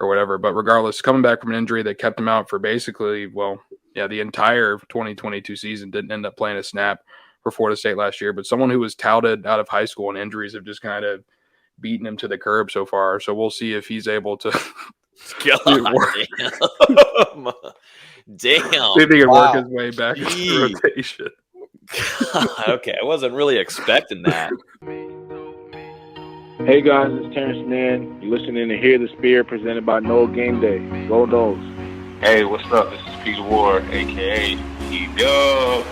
or whatever. But regardless, coming back from an injury that kept him out for basically, the entire 2022 season, didn't end up playing a snap for Florida State last year. But someone who was touted out of high school, and injuries have just kind of beaten him to the curb so far. So we'll see if he's able to Damn. See if he can work his way back into the rotation. Okay, I wasn't really expecting that. Hey guys, it's Terrence Nan. You're listening to Hear the Spirit, presented by Noel Game Day. Go Noles. Hey, what's up? This is Peter Ward, a.k.a. E-Dub,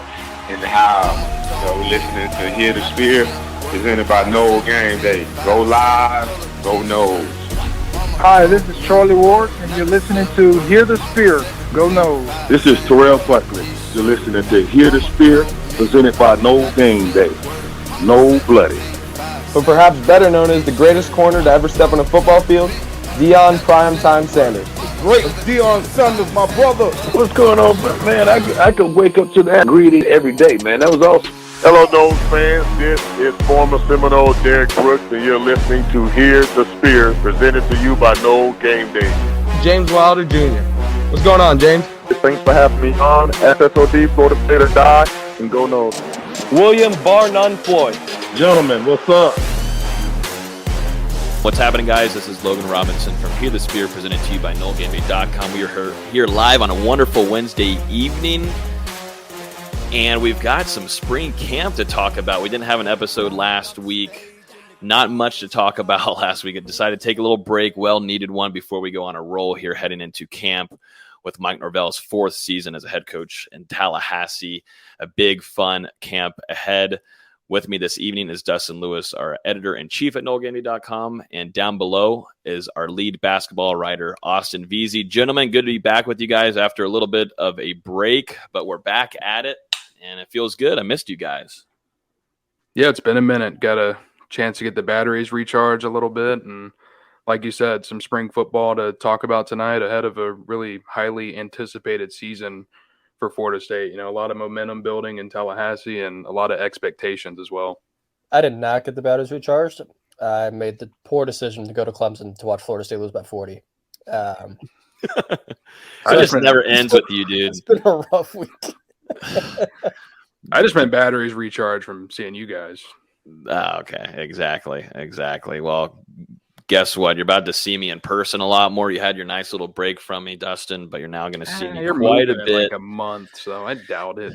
in the house. So we're listening to Hear the Spirit, presented by Noel Game Day. Go Live, go Noles. Hi, this is Charlie Ward, and you're listening to Hear the Spirit. Go Noles. This is Terrell Buckley. You're listening to Hear the Spirit, presented by Noel Game Day. No Bloody. But perhaps better known as the greatest corner to ever step on a football field, Deion Primetime Sanders. Great Deion Sanders, my brother. What's going on, man? I could wake up to that greeting every day, man. That was awesome. Hello, Noles fans. This is former Seminole Derek Brooks, and you're listening to Hear the Spirit, presented to you by Noel Game Day. James Wilder Jr. What's going on, James? Thanks for having me on. FSOD, Florida State or Die, and go Noles. William Bar None Floyd. Gentlemen, what's up? What's happening, guys? This is Logan Robinson from Hear the Spirit, presented to you by NoelGameDay.com. We are here live on a wonderful Wednesday evening, and we've got some spring camp to talk about. We didn't have an episode last week. Not much to talk about last week. I decided to take a little break, well-needed one, before we go on a roll here heading into camp with Mike Norvell's fourth season as a head coach in Tallahassee. A big, fun camp ahead. With me this evening is Dustin Lewis, our editor-in-chief at NoelGameDay.com, and down below is our lead basketball writer, Austin Veazey. Gentlemen, good to be back with you guys after a little bit of a break, but we're back at it, and it feels good. I missed you guys. Yeah, it's been a minute. Got a chance to get the batteries recharged a little bit, and like you said, some spring football to talk about tonight ahead of a really highly anticipated season for Florida State. You know, a lot of momentum building in Tallahassee and a lot of expectations as well. I did not get the batteries recharged. I made the poor decision to go to Clemson to watch Florida State lose by 40. It just never ends with you, dude. It's been a rough week. I just meant batteries recharged from seeing you guys. Okay, exactly. Well, guess what? You're about to see me in person a lot more. You had your nice little break from me, Dustin, but you're now going to see me quite a bit. In like a month, so I doubt it.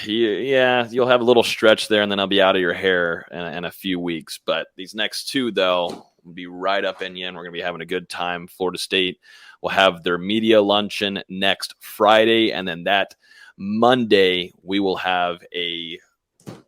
Yeah, you'll have a little stretch there, and then I'll be out of your hair in a few weeks. But these next two, though, will be right up in you, and we're going to be having a good time. Florida State will have their media luncheon next Friday, and then that Monday we will have a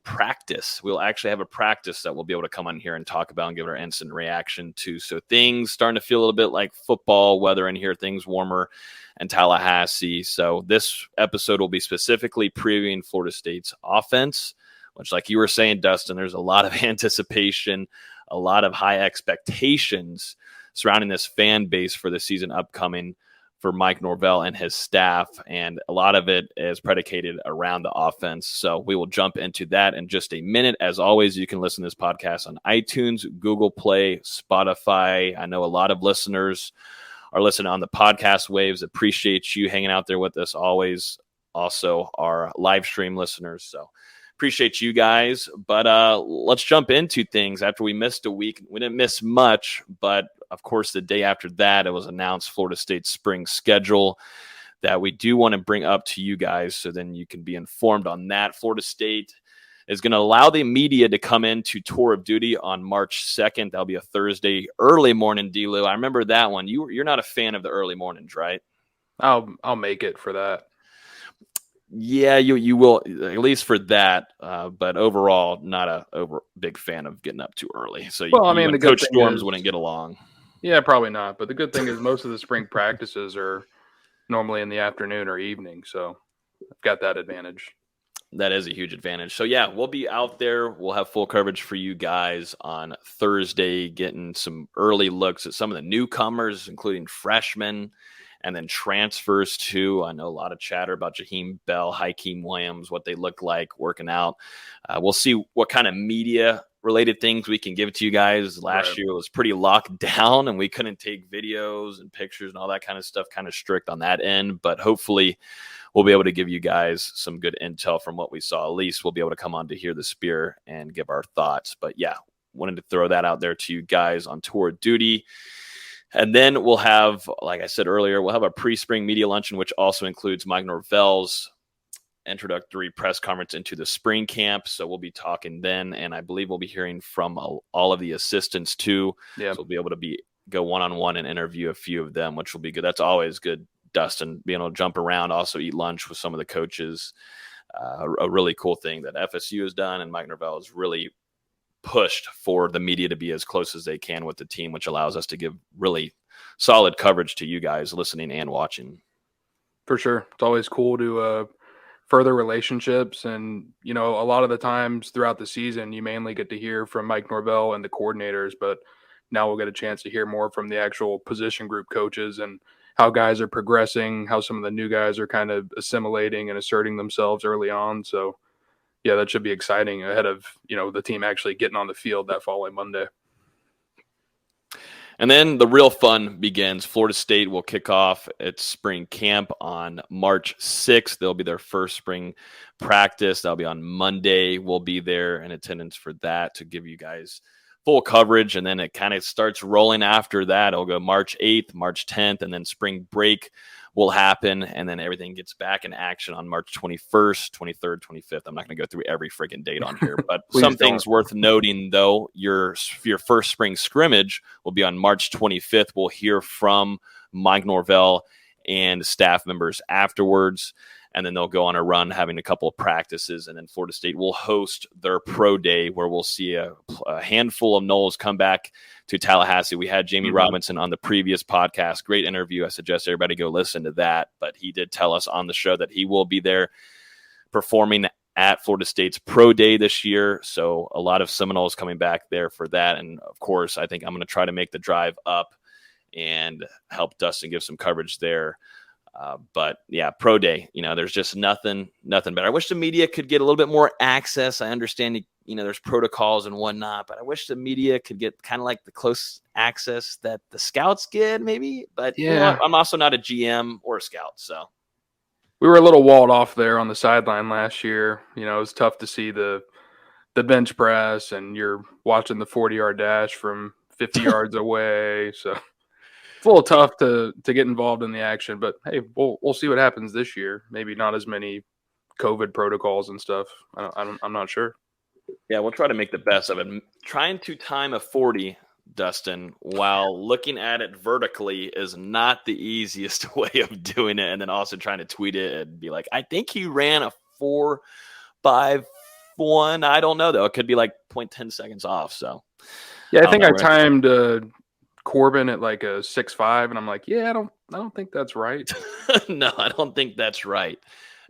practice. We'll actually have a practice that we'll be able to come on here and talk about and give our instant reaction to. So things starting to feel a little bit like football weather in here, things warmer in Tallahassee. So this episode will be specifically previewing Florida State's offense, which, like you were saying, Dustin, there's a lot of anticipation, a lot of high expectations surrounding this fan base for the season upcoming for Mike Norvell and his staff, and a lot of it is predicated around the offense. So we will jump into that in just a minute. As always, you can listen to this podcast on iTunes, Google Play, Spotify. I know a lot of listeners are listening on the podcast waves. Appreciate you hanging out there with us always. Also, our live stream listeners. So appreciate you guys. But let's jump into things. After we missed a week, we didn't miss much, but of course, the day after that, it was announced Florida State's spring schedule that we do want to bring up to you guys, so then you can be informed on that. Florida State is going to allow the media to come into tour of duty on March 2nd. That'll be a Thursday early morning, D-Lou. I remember that one. You're not a fan of the early mornings, right? I'll make it for that. Yeah, you will, at least for that. But overall, not a big fan of getting up too early. So the Coach Storms wouldn't get along. Yeah, probably not. But the good thing is most of the spring practices are normally in the afternoon or evening. So I've got that advantage. That is a huge advantage. So, yeah, we'll be out there. We'll have full coverage for you guys on Thursday, getting some early looks at some of the newcomers, including freshmen and then transfers too. I know a lot of chatter about Jaheim Bell, Hakeem Williams, what they look like working out. We'll see what kind of media related things we can give to you guys. Last year it was pretty locked down and we couldn't take videos and pictures and all that kind of stuff, kind of strict on that end. But hopefully we'll be able to give you guys some good intel from what we saw. At least we'll be able to come on to Hear the Spear and give our thoughts. But yeah, wanted to throw that out there to you guys on tour duty. And then we'll have, like I said earlier, we'll have a pre-spring media luncheon, which also includes Mike Norvell's introductory press conference into the spring camp. So we'll be talking then, and I believe we'll be hearing from all of the assistants too. Yeah. So we'll be able to go one-on-one and interview a few of them, which will be good. That's always good, Dustin, being able to jump around, also eat lunch with some of the coaches. A really cool thing that FSU has done, and Mike Norvell has really pushed for the media to be as close as they can with the team, which allows us to give really solid coverage to you guys listening and watching. For sure. It's always cool to further relationships. And, a lot of the times throughout the season, you mainly get to hear from Mike Norvell and the coordinators, but now we'll get a chance to hear more from the actual position group coaches and how guys are progressing, how some of the new guys are kind of assimilating and asserting themselves early on. So, yeah, that should be exciting ahead of, the team actually getting on the field that following Monday. And then the real fun begins. Florida State will kick off its spring camp on March 6th. They'll be their first spring practice. That'll be on Monday. We'll be there in attendance for that to give you guys full coverage. And then it kind of starts rolling after that. It'll go March 8th, March 10th, and then spring break will happen. And then everything gets back in action on March 21st, 23rd, 25th. I'm not going to go through every freaking date on here, but some things worth noting though. Your first spring scrimmage will be on March 25th. We'll hear from Mike Norvell and staff members afterwards. And then they'll go on a run having a couple of practices. And then Florida State will host their pro day where we'll see a handful of Noles come back to Tallahassee. We had Jamie Robinson on the previous podcast. Great interview. I suggest everybody go listen to that. But he did tell us on the show that he will be there performing at Florida State's pro day this year. So a lot of Seminoles coming back there for that. And of course, I think I'm going to try to make the drive up and help Dustin give some coverage there. But yeah, pro day, there's just nothing better. I wish the media could get a little bit more access. I understand, there's protocols and whatnot, but I wish the media could get kind of like the close access that the scouts get maybe. But yeah, I'm also not a GM or a scout. So we were a little walled off there on the sideline last year. It was tough to see the bench press, and you're watching the 40-yard dash from 50 yards away. So it's a little tough to get involved in the action, but hey, we'll see what happens this year. Maybe not as many COVID protocols and stuff. I'm not sure. Yeah, we'll try to make the best of it. Trying to time a 40, Dustin, while looking at it vertically is not the easiest way of doing it. And then also trying to tweet it and be like, I think he ran a 4.51. I don't know though. It could be like 0.10 seconds off. So yeah, I think I timed Corbin at like a 6.5, and I'm like, yeah, I don't think that's right. No, I don't think that's right.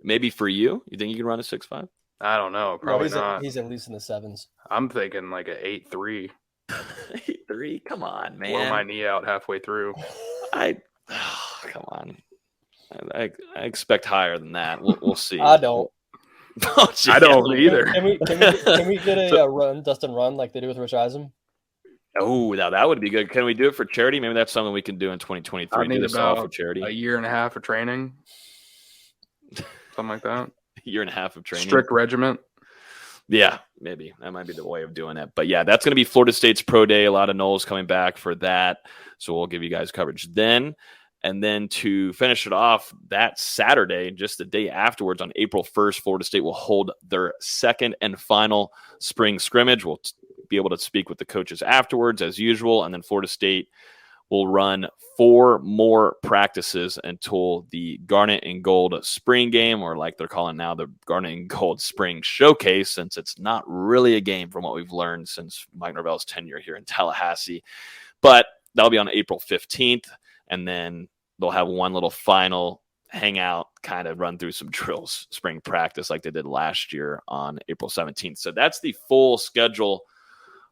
Maybe for you, you think you can run a 6.5? I don't know. Probably not. He's at least in the 7s. I'm thinking like a 8.3. 8.3? Come on, man. Blow my knee out halfway through. Come on. I expect higher than that. We'll see. I don't. I don't either. Can we get a run, Dustin run, like they do with Rich Eisen? Oh, now that would be good. Can we do it for charity? Maybe that's something we can do in 2023. I need this all for charity. A year and a half of training, something like that. A year and a half of training. Strict regiment. Yeah, maybe that might be the way of doing it. But yeah, that's going to be Florida State's pro day. A lot of Noles coming back for that, so we'll give you guys coverage then. And then to finish it off, that Saturday, just the day afterwards, on April 1st, Florida State will hold their second and final spring scrimmage. We'll be able to speak with the coaches afterwards, as usual. And then Florida State will run 4 more practices until the Garnet and Gold spring game, or like they're calling now the Garnet and Gold spring showcase, since it's not really a game from what we've learned since Mike Norvell's tenure here in Tallahassee. But that'll be on April 15th. And then they'll have one little final hangout, kind of run through some drills, spring practice like they did last year on April 17th. So that's the full schedule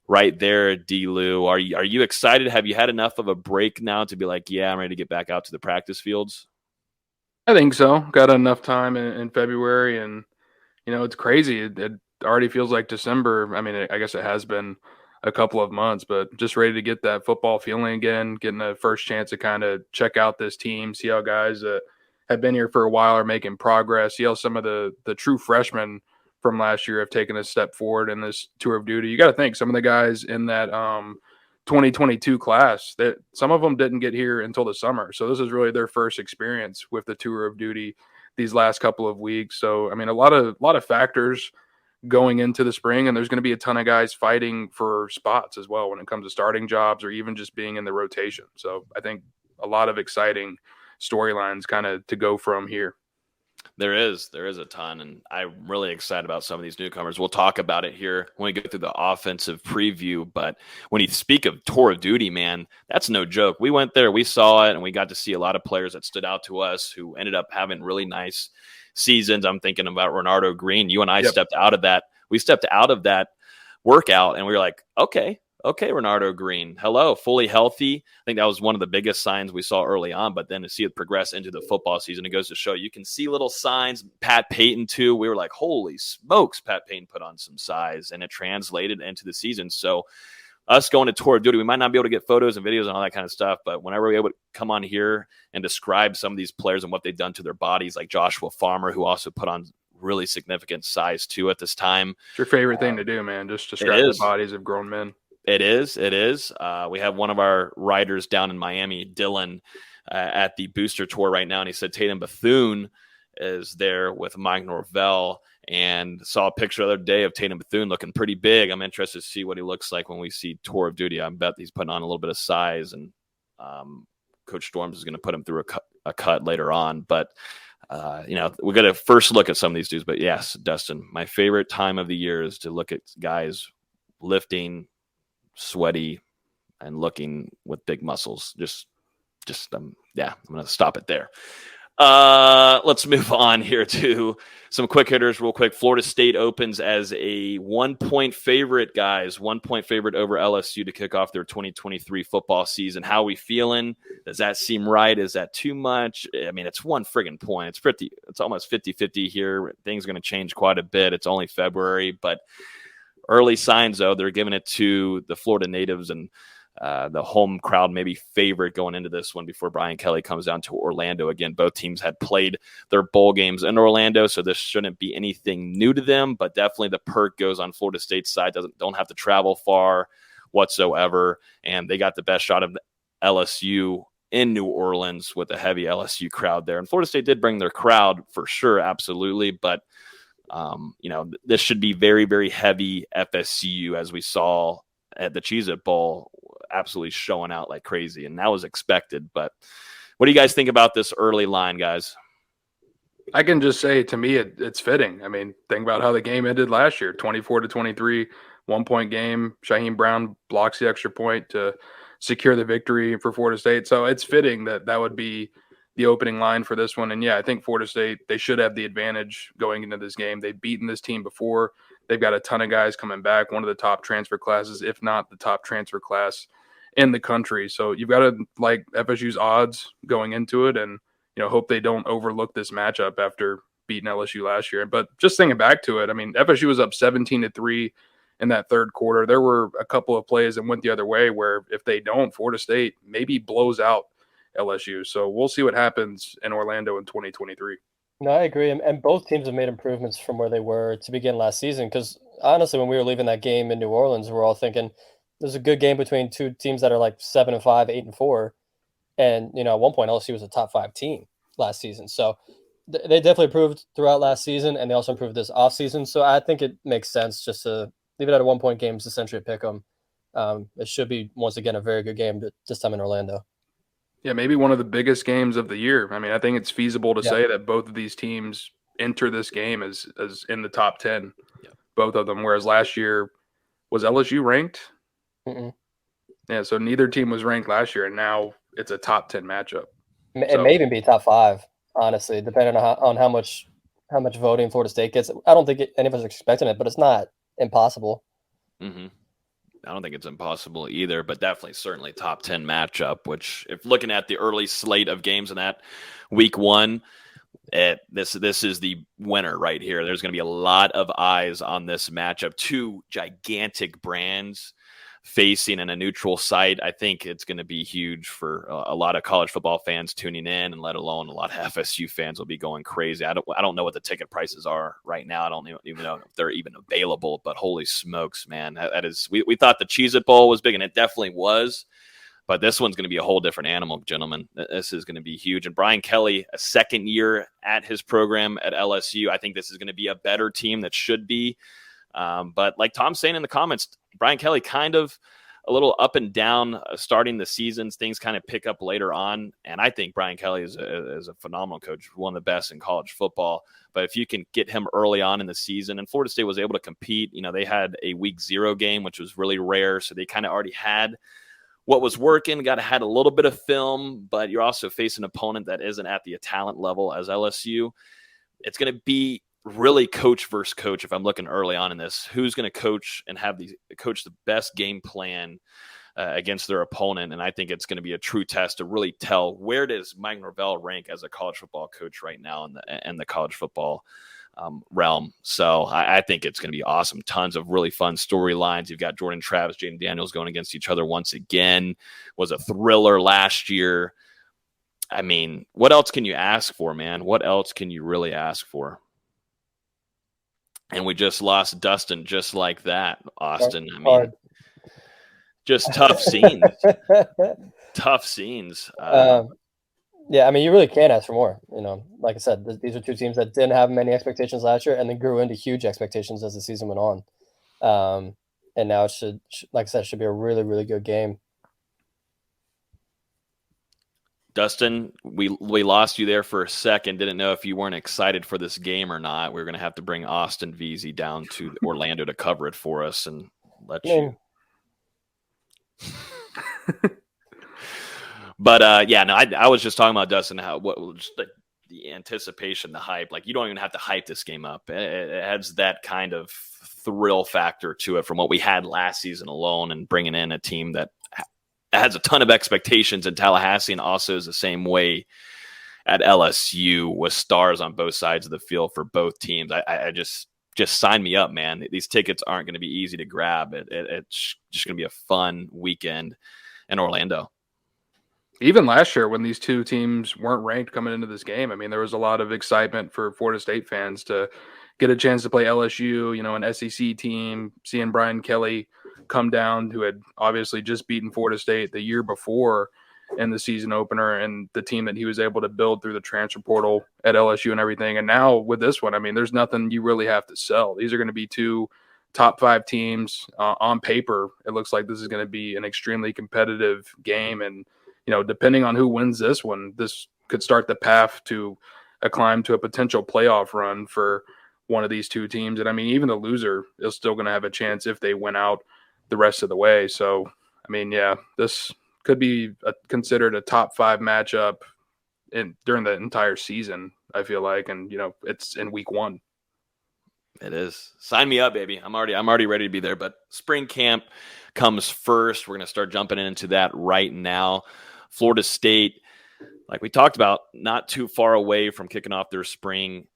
right there, D-Lou. Are you excited? Have you had enough of a break now to be like, yeah, I'm ready to get back out to the practice fields? I think so. Got enough time in February, and it's crazy. already feels like December. I mean, I guess it has been a couple of months, but just ready to get that football feeling again, getting a first chance to kind of check out this team, see how guys that have been here for a while are making progress, see how some of the true freshmen from last year have taken a step forward in this tour of duty. You got to think some of the guys in that 2022 class, that some of them didn't get here until the summer. So this is really their first experience with the tour of duty these last couple of weeks. So, I mean, a lot of factors going into the spring, and there's going to be a ton of guys fighting for spots as well when it comes to starting jobs or even just being in the rotation. So I think a lot of exciting storylines kind of to go from here. There is a ton, and I'm really excited about some of these newcomers. We'll talk about it here when we go through the offensive preview. But when you speak of tour of duty, man, that's no joke. We went there, we saw it, and we got to see a lot of players that stood out to us who ended up having really nice seasons. I'm thinking about Renardo Green. You and I stepped out of that. We stepped out of that workout, and we were like, okay, Renardo Green, hello, fully healthy. I think that was one of the biggest signs we saw early on, but then to see it progress into the football season, it goes to show you can see little signs. Pat Payton, too. We were like, holy smokes, Pat Payton put on some size, and it translated into the season. So us going to tour of duty, we might not be able to get photos and videos and all that kind of stuff, but whenever we're able to come on here and describe some of these players and what they've done to their bodies, like Joshua Farmer, who also put on really significant size, too, at this time. It's your favorite thing to do, man, just describe the bodies of grown men. It is. We have one of our writers down in Miami, Dylan, at the booster tour right now, and he said Tatum Bethune is there with Mike Norvell, and saw a picture the other day of Tatum Bethune looking pretty big. I'm interested to see what he looks like when we see tour of duty. I bet he's putting on a little bit of size, and Coach Storms is going to put him through a cut later on. But we got to first look at some of these dudes. But yes, Dustin, my favorite time of the year is to look at guys lifting, sweaty, and looking with big muscles. I'm going to stop it there. Let's move on here to some quick hitters real quick. Florida State opens as a 1-point favorite, guys. 1-point favorite over LSU to kick off their 2023 football season. How are we feeling? Does that seem right? Is that too much? I mean, it's one friggin' point. It's almost 50-50 here. Things are going to change quite a bit. It's only February, but early signs, though, they're giving it to the Florida natives, and the home crowd maybe favorite going into this one before Brian Kelly comes down to Orlando again. Both teams had played their bowl games in Orlando, so this shouldn't be anything new to them, but definitely the perk goes on Florida State's side. Don't have to travel far whatsoever, and they got the best shot of LSU in New Orleans with a heavy LSU crowd there. And Florida State did bring their crowd for sure, absolutely, but this should be very, very heavy FSU, as we saw at the Cheez-It Bowl, absolutely showing out like crazy. And that was expected. But what do you guys think about this early line, guys? I can just say, to me, it's fitting. I mean, think about how the game ended last year, 24-23, 1-point game. Shaheem Brown blocks the extra point to secure the victory for Florida State. So it's fitting that would be the opening line for this one. And yeah, I think Florida State, they should have the advantage going into this game. They've beaten this team before. They've got a ton of guys coming back, one of the top transfer classes, if not the top transfer class in the country. So you've got to like FSU's odds going into it, and hope they don't overlook this matchup after beating LSU last year. But just thinking back to it, I mean, FSU was up 17-3 in that third quarter. There were a couple of plays that went the other way where if they don't, Florida State maybe blows out LSU. So we'll see what happens in Orlando in 2023. No, I agree. And both teams have made improvements from where they were to begin last season. Because honestly, when we were leaving that game in New Orleans, we're all thinking there's a good game between two teams that are like 7-5, 8-4. And, at one point, LSU was a top 5 team last season. So they definitely improved throughout last season, and they also improved this offseason. So I think it makes sense just to leave it at a 1-point game. It's essentially a pick 'em. It should be, once again, a very good game this time in Orlando. Yeah, maybe one of the biggest games of the year. I mean, I think it's feasible to say that both of these teams enter this game as in the top 10, both of them. Whereas last year, was LSU ranked? Mm-mm. Yeah, so neither team was ranked last year, and now it's a top 10 matchup. It may even be top 5, honestly, depending on how much voting Florida State gets. I don't think any of us are expecting it, but it's not impossible. Mm-hmm. I don't think it's impossible either, but definitely certainly top 10 matchup, which if looking at the early slate of games in that week 1, This is the winner right here. There's going to be a lot of eyes on this matchup. Two gigantic brands facing in a neutral site. I think it's going to be huge for a lot of college football fans tuning in, and let alone a lot of FSU fans will be going crazy. I don't know what the ticket prices are right now. I don't even know if they're even available, but holy smokes, man. That is, we thought the Cheez-It Bowl was big, and it definitely was. But this one's going to be a whole different animal, gentlemen. This is going to be huge. And Brian Kelly, a second year at his program at LSU, I think this is going to be a better team that should be. But like Tom's saying in the comments, Brian Kelly kind of a little up and down starting the seasons. Things kind of pick up later on. And I think Brian Kelly is a phenomenal coach, one of the best in college football. But if you can get him early on in the season, and Florida State was able to compete, they had a week 0 game, which was really rare. So they kind of already had what was working, had a little bit of film, but you're also facing an opponent that isn't at the talent level as LSU. It's going to be really coach versus coach. If I'm looking early on in this, who's going to coach and coach the best game plan against their opponent. And I think it's going to be a true test to really tell, where does Mike Norvell rank as a college football coach right now in the college football realm. So I think it's going to be awesome. Tons of really fun storylines. You've got Jordan Travis, Jaden Daniels going against each other once again. Was a thriller last year. I mean, what else can you ask for, man? What else can you really ask for? And we just lost Dustin just like that, Austin. I mean, just tough scenes. Tough scenes. Yeah, I mean, you really can't ask for more. Like I said, these are two teams that didn't have many expectations last year and then grew into huge expectations as the season went on. And now it should, like I said, it should be a really, really good game. Dustin, we lost you there for a second. Didn't know if you weren't excited for this game or not. We're going to have to bring Austin Veazey down to Orlando to cover it for us and let you. But I was just talking about, Dustin, how the anticipation, the hype. Like, you don't even have to hype this game up. It adds that kind of thrill factor to it from what we had last season alone, and bringing in a team that has a ton of expectations in Tallahassee, and also is the same way at LSU with stars on both sides of the field for both teams. I just sign me up, man. These tickets aren't going to be easy to grab. It's just going to be a fun weekend in Orlando. Even last year, when these two teams weren't ranked coming into this game, I mean, there was a lot of excitement for Florida State fans to get a chance to play LSU, an SEC team, seeing Brian Kelly come down, who had obviously just beaten Florida State the year before in the season opener, and the team that he was able to build through the transfer portal at LSU and everything. And now with this one, I mean, there's nothing you really have to sell. These are going to be two top 5 teams on paper. It looks like this is going to be an extremely competitive game. And, depending on who wins this one, this could start the path to a climb to a potential playoff run for one of these two teams. And I mean, even the loser is still going to have a chance if they win out the rest of the way. So, I mean, yeah, this could be considered a top 5 matchup during the entire season, I feel like. And, it's in week 1. It is. Sign me up, baby. I'm already ready to be there. But spring camp comes first. We're going to start jumping into that right now. Florida State, like we talked about, not too far away from kicking off their spring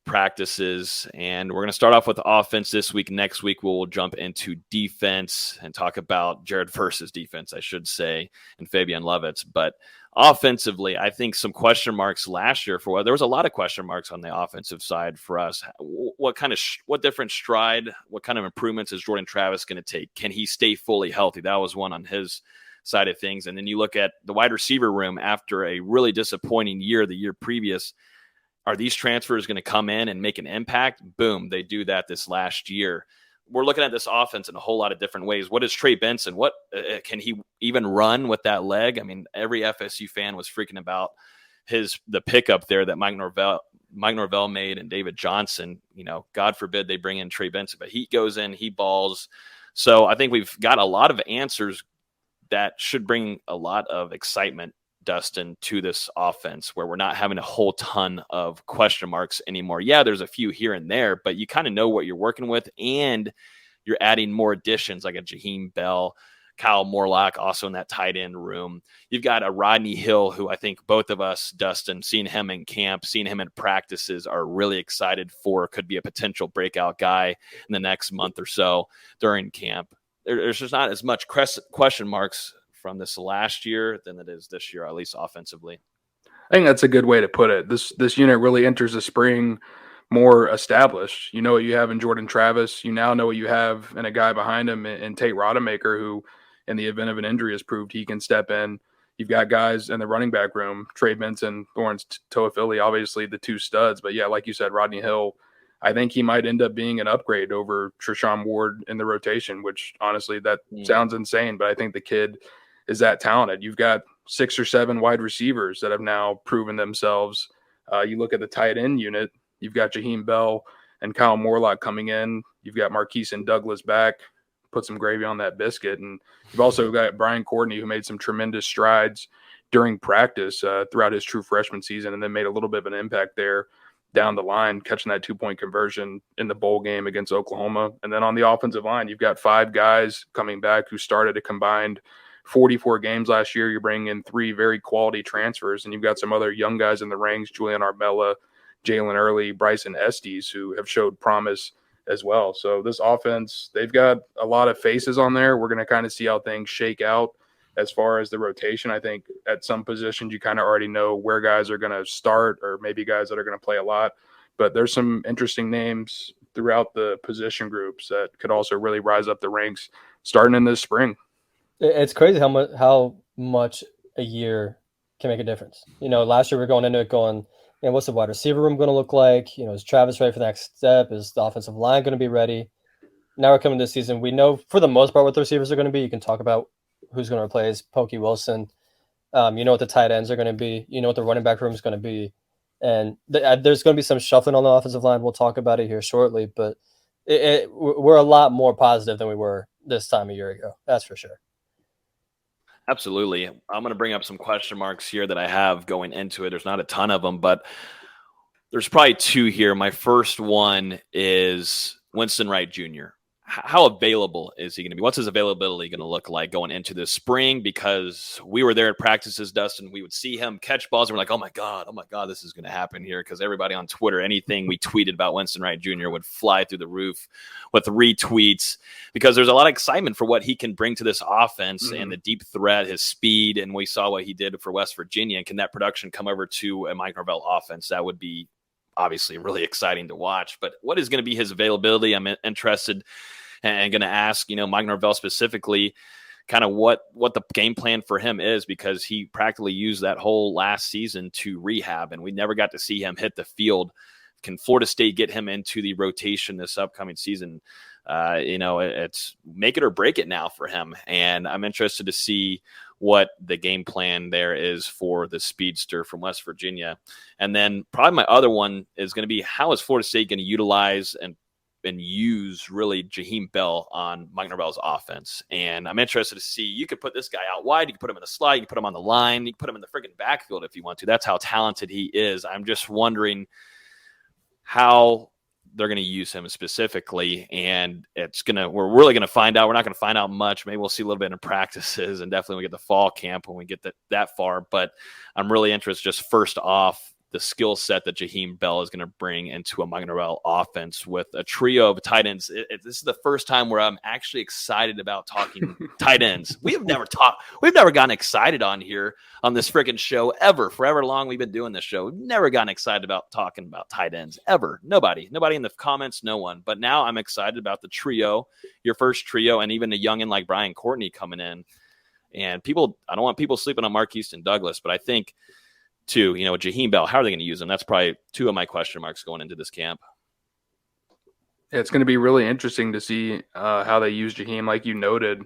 practices. And we're going to start off with offense this week. Next week, we'll jump into defense and talk about Jared Verse's defense, I should say, and Fabian Lovitz. But offensively, I think some question marks last year there was a lot of question marks on the offensive side for us. What different stride, what kind of improvements is Jordan Travis going to take? Can he stay fully healthy? That was one on his side of things. And then you look at the wide receiver room after a really disappointing year, the year previous. Are these transfers going to come in and make an impact? Boom, they do that this last year. We're looking at this offense in a whole lot of different ways. What is Trey Benson? What can he even run with that leg? I mean, every FSU fan was freaking about the pickup there that Mike Norvell made, and David Johnson. God forbid they bring in Trey Benson, but he goes in, he balls. So I think we've got a lot of answers that should bring a lot of excitement, Dustin, to this offense, where we're not having a whole ton of question marks anymore. Yeah, there's a few here and there, but you kind of know what you're working with, and you're adding more additions like a Jaheim Bell, Kyle Morlock also in that tight end room. You've got a Rodney Hill, who I think both of us, Dustin, seeing him in camp, seeing him in practices, are really excited for. Could be a potential breakout guy in the next month or so during camp. There's just not as much question marks from this last year than it is this year, at least offensively. I think that's a good way to put it. This unit really enters the spring more established. You know what you have in Jordan Travis. You now know what you have in a guy behind him in Tate Rodemaker, who, in the event of an injury, has proved he can step in. You've got guys in the running back room, Trey Benson, Lawrence Toafili, obviously the two studs. But yeah, like you said, Rodney Hill, I think he might end up being an upgrade over Treshaun Ward in the rotation, which honestly, that sounds insane, but I think the kid is that talented. You've got 6 or 7 wide receivers that have now proven themselves. You look at the tight end unit, you've got Jaheim Bell and Kyle Morlock coming in. You've got Marquise and Douglas back, put some gravy on that biscuit. And you've also got Brian Courtney, who made some tremendous strides during practice throughout his true freshman season, and then made a little bit of an impact there down the line, catching that 2-point conversion in the bowl game against Oklahoma. And then on the offensive line, you've got 5 guys coming back who started a combined 44 games last year. You're bringing in 3 very quality transfers, and you've got some other young guys in the ranks, Julian Arbella, Jalen Early, Bryson Estes, who have showed promise as well. So this offense, they've got a lot of faces on there. We're going to kind of see how things shake out as far as the rotation. I think at some positions you kind of already know where guys are going to start, or maybe guys that are going to play a lot. But there's some interesting names throughout the position groups that could also really rise up the ranks starting in this spring. It's crazy how much a year can make a difference. You know, last year we we're going into it going, and what's the wide receiver room going to look like? You know, is Travis ready for the next step? Is the offensive line going to be ready? Now we're coming this season. We know for the most part what the receivers are going to be. You can talk about who's going to replace Pokey Wilson. You know what the tight ends are going to be. You know what the running back room is going to be. And there's going to be some shuffling on the offensive line. We'll talk about it here shortly. But we're a lot more positive than we were this time a year ago. That's for sure. Absolutely. I'm going to bring up some question marks here that I have going into it. There's not a ton of them, but there's probably 2 here. My first one is Winston Wright Jr. How available is he going to be? What's his availability going to look like going into this spring? Because we were there at practices, Dustin. We would see him catch balls, and we're like, oh my God, this is going to happen here. Because everybody on Twitter, anything we tweeted about Winston Wright Jr. would fly through the roof with retweets, because there's a lot of excitement for what he can bring to this offense and the deep threat, his speed. And we saw what he did for West Virginia. And can that production come over to a Mike Norvell offense? That would be obviously really exciting to watch. But what is going to be his availability? I'm interested and going to ask, Mike Norvell specifically, kind of what the game plan for him is, because he practically used that whole last season to rehab, and we never got to see him hit the field. Can Florida State get him into the rotation this upcoming season? It's make it or break it now for him. And I'm interested to see what the game plan there is for the speedster from West Virginia. And then probably my other one is going to be, how is Florida State going to utilize and use really Jaheim Bell on Mike Norvell's offense? And I'm interested to see, you could put this guy out wide, you can put him in the slot, you can put him on the line, you can put him in the friggin' backfield if you want to. That's how talented he is. I'm just wondering how they're going to use him specifically, and we're really going to find out. We're not going to find out much. Maybe we'll see a little bit in practices, and definitely we get the fall camp when we get that far. But I'm really interested, just first off, the skill set that Jaheim Bell is going to bring into a Mike Norvell offense with a trio of tight ends. This is the first time where I'm actually excited about talking tight ends. We've never gotten excited on here on this freaking show ever. Forever long we've been doing this show. We've never gotten excited about talking about tight ends ever. Nobody in the comments, no one. But now I'm excited about the trio, your first trio, and even a youngin' like Brian Courtney coming in. And I don't want people sleeping on Marquise and Douglas, but I think too, Jaheim Bell, how are they going to use him? That's probably 2 of my question marks going into this camp. Yeah, it's going to be really interesting to see how they use Jaheim. Like you noted,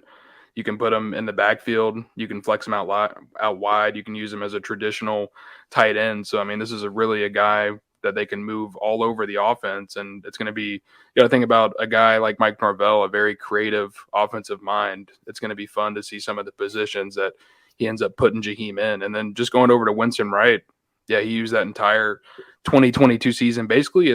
you can put him in the backfield. You can flex him out wide. You can use him as a traditional tight end. So, I mean, this is really a guy that they can move all over the offense. And it's going to be, you got to think about a guy like Mike Norvell, a very creative offensive mind. It's going to be fun to see some of the positions that he ends up putting Jaheim in. And then just going over to Winston Wright, yeah, he used that entire 2022 season basically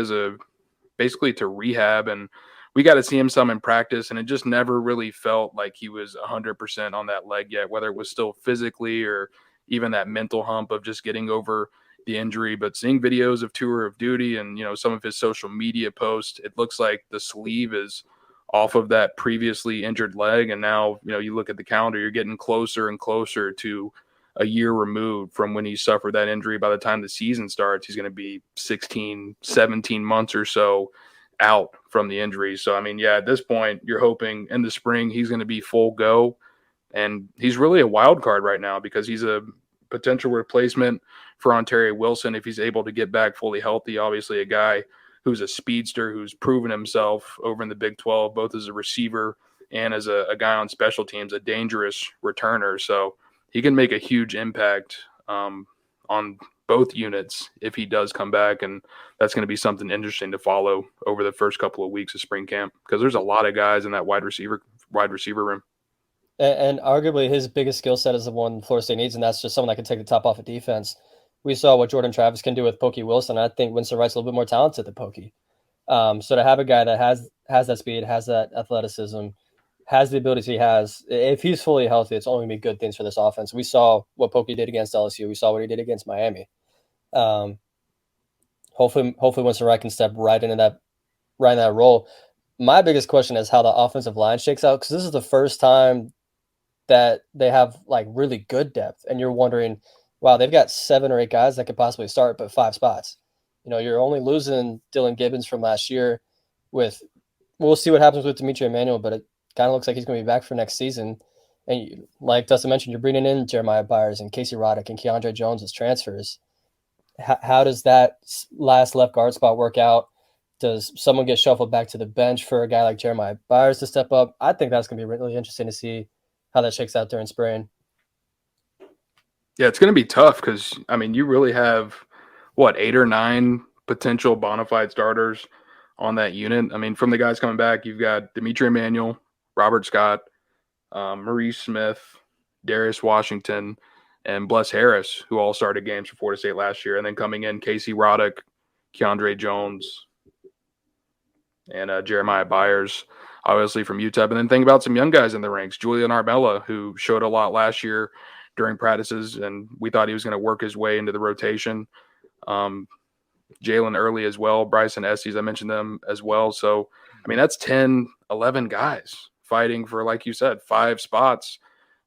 to rehab and we got to see him some in practice, and it just never really felt like he was 100% on that leg yet, whether it was still physically or even that mental hump of just getting over the injury. But seeing videos of tour of duty and, some of his social media posts, it looks like the sleeve is off of that previously injured leg. And now, you look at the calendar, you're getting closer and closer to a year removed from when he suffered that injury. By the time the season starts, he's going to be 16, 17 months or so out from the injury. So, at this point, you're hoping in the spring he's going to be full go. And he's really a wild card right now because he's a potential replacement for Ontario Wilson if he's able to get back fully healthy. Obviously, a guy who's a speedster who's proven himself over in the Big 12, both as a receiver and as a guy on special teams, a dangerous returner. So he can make a huge impact on both units if he does come back, and that's going to be something interesting to follow over the first couple of weeks of spring camp because there's a lot of guys in that wide receiver room. And arguably his biggest skill set is the one Florida State needs, and that's just someone that can take the top off of defense. We saw what Jordan Travis can do with Pokey Wilson. I think Winston Wright's a little bit more talented than Pokey. So to have a guy that has that speed, has that athleticism, has the abilities he has, if he's fully healthy, it's only going to be good things for this offense. We saw what Pokey did against LSU. We saw what he did against Miami. Hopefully Winston Wright can step right into that role. My biggest question is how the offensive line shakes out, because this is the first time that they have like really good depth, and you're wondering, wow, they've got 7 or 8 guys that could possibly start, but 5 spots. You're only losing Dylan Gibbons from last year. We'll see what happens with Dimitri Emmanuel, but it kind of looks like he's going to be back for next season. And like Dustin mentioned, you're bringing in Jeremiah Byers and Casey Roddick and Keandre Jones as transfers. How does that last left guard spot work out? Does someone get shuffled back to the bench for a guy like Jeremiah Byers to step up? I think that's going to be really interesting to see how that shakes out during spring. Yeah, it's going to be tough because, you really have, 8 or 9 potential bona fide starters on that unit. From the guys coming back, you've got Dimitri Emmanuel, Robert Scott, Maurice Smith, Darius Washington, and Bless Harris, who all started games for Florida State last year. And then coming in, Casey Roddick, Keandre Jones, and Jeremiah Byers, obviously from UTEP. And then think about some young guys in the ranks, Julian Arbella, who showed a lot last year during practices, and we thought he was going to work his way into the rotation. Jalen Early as well, Bryson Estes, I mentioned them as well. So, that's 10, 11 guys fighting for, like you said, 5 spots.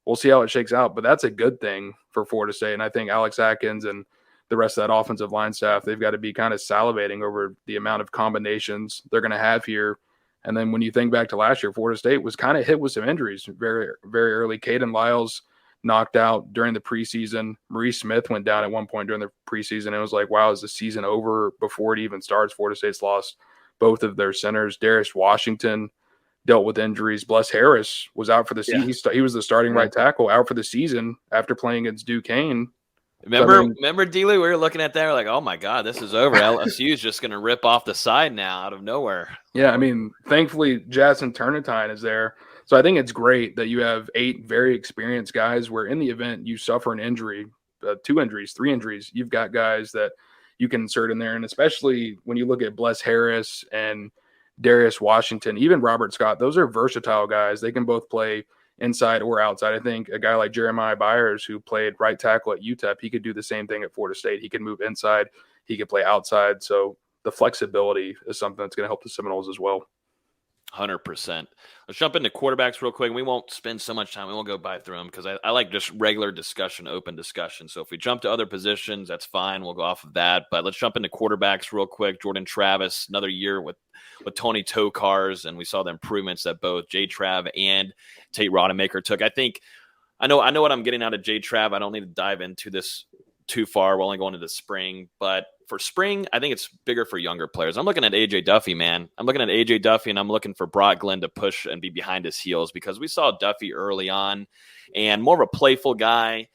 We'll see how it shakes out, but that's a good thing for Florida State. And I think Alex Atkins and the rest of that offensive line staff, they've got to be kind of salivating over the amount of combinations they're going to have here. And then when you think back to last year, Florida State was kind of hit with some injuries very, very early. Caden Lyles knocked out during the preseason. Maurice Smith went down at one point during the preseason. It was like, wow, is the season over before it even starts? Florida State's lost both of their centers. Darius Washington dealt with injuries. Bless Harris was out for the season. Yeah. He was the starting right tackle, out for the season after playing against Duquesne. Remember, D-Lee, we were looking at that. We're like, oh, my God, this is over. LSU is just going to rip off the side now out of nowhere. Yeah, thankfully, Jackson Turnitine is there. So I think it's great that you have 8 very experienced guys where in the event you suffer an injury, 2 injuries, 3 injuries, you've got guys that you can insert in there. And especially when you look at Bless Harris and Darius Washington, even Robert Scott, those are versatile guys. They can both play inside or outside. I think a guy like Jeremiah Byers, who played right tackle at UTEP, he could do the same thing at Florida State. He could move inside. He could play outside. So the flexibility is something that's going to help the Seminoles as well. 100%. Let's jump into quarterbacks real quick. We won't spend so much time. We won't go by through them because I like just regular discussion, open discussion. So if we jump to other positions, that's fine. We'll go off of that. But let's jump into quarterbacks real quick. Jordan Travis, another year with Tony Tokars, and we saw the improvements that both J. Trav and Tate Rodemaker took. I know what I'm getting out of J. Trav. I don't need to dive into this too far. We're only going into the spring, but for spring, I think it's bigger for younger players. I'm looking at AJ Duffy, man. I'm looking at AJ Duffy, and I'm looking for Brock Glenn to push and be behind his heels because we saw Duffy early on and more of a playful guy,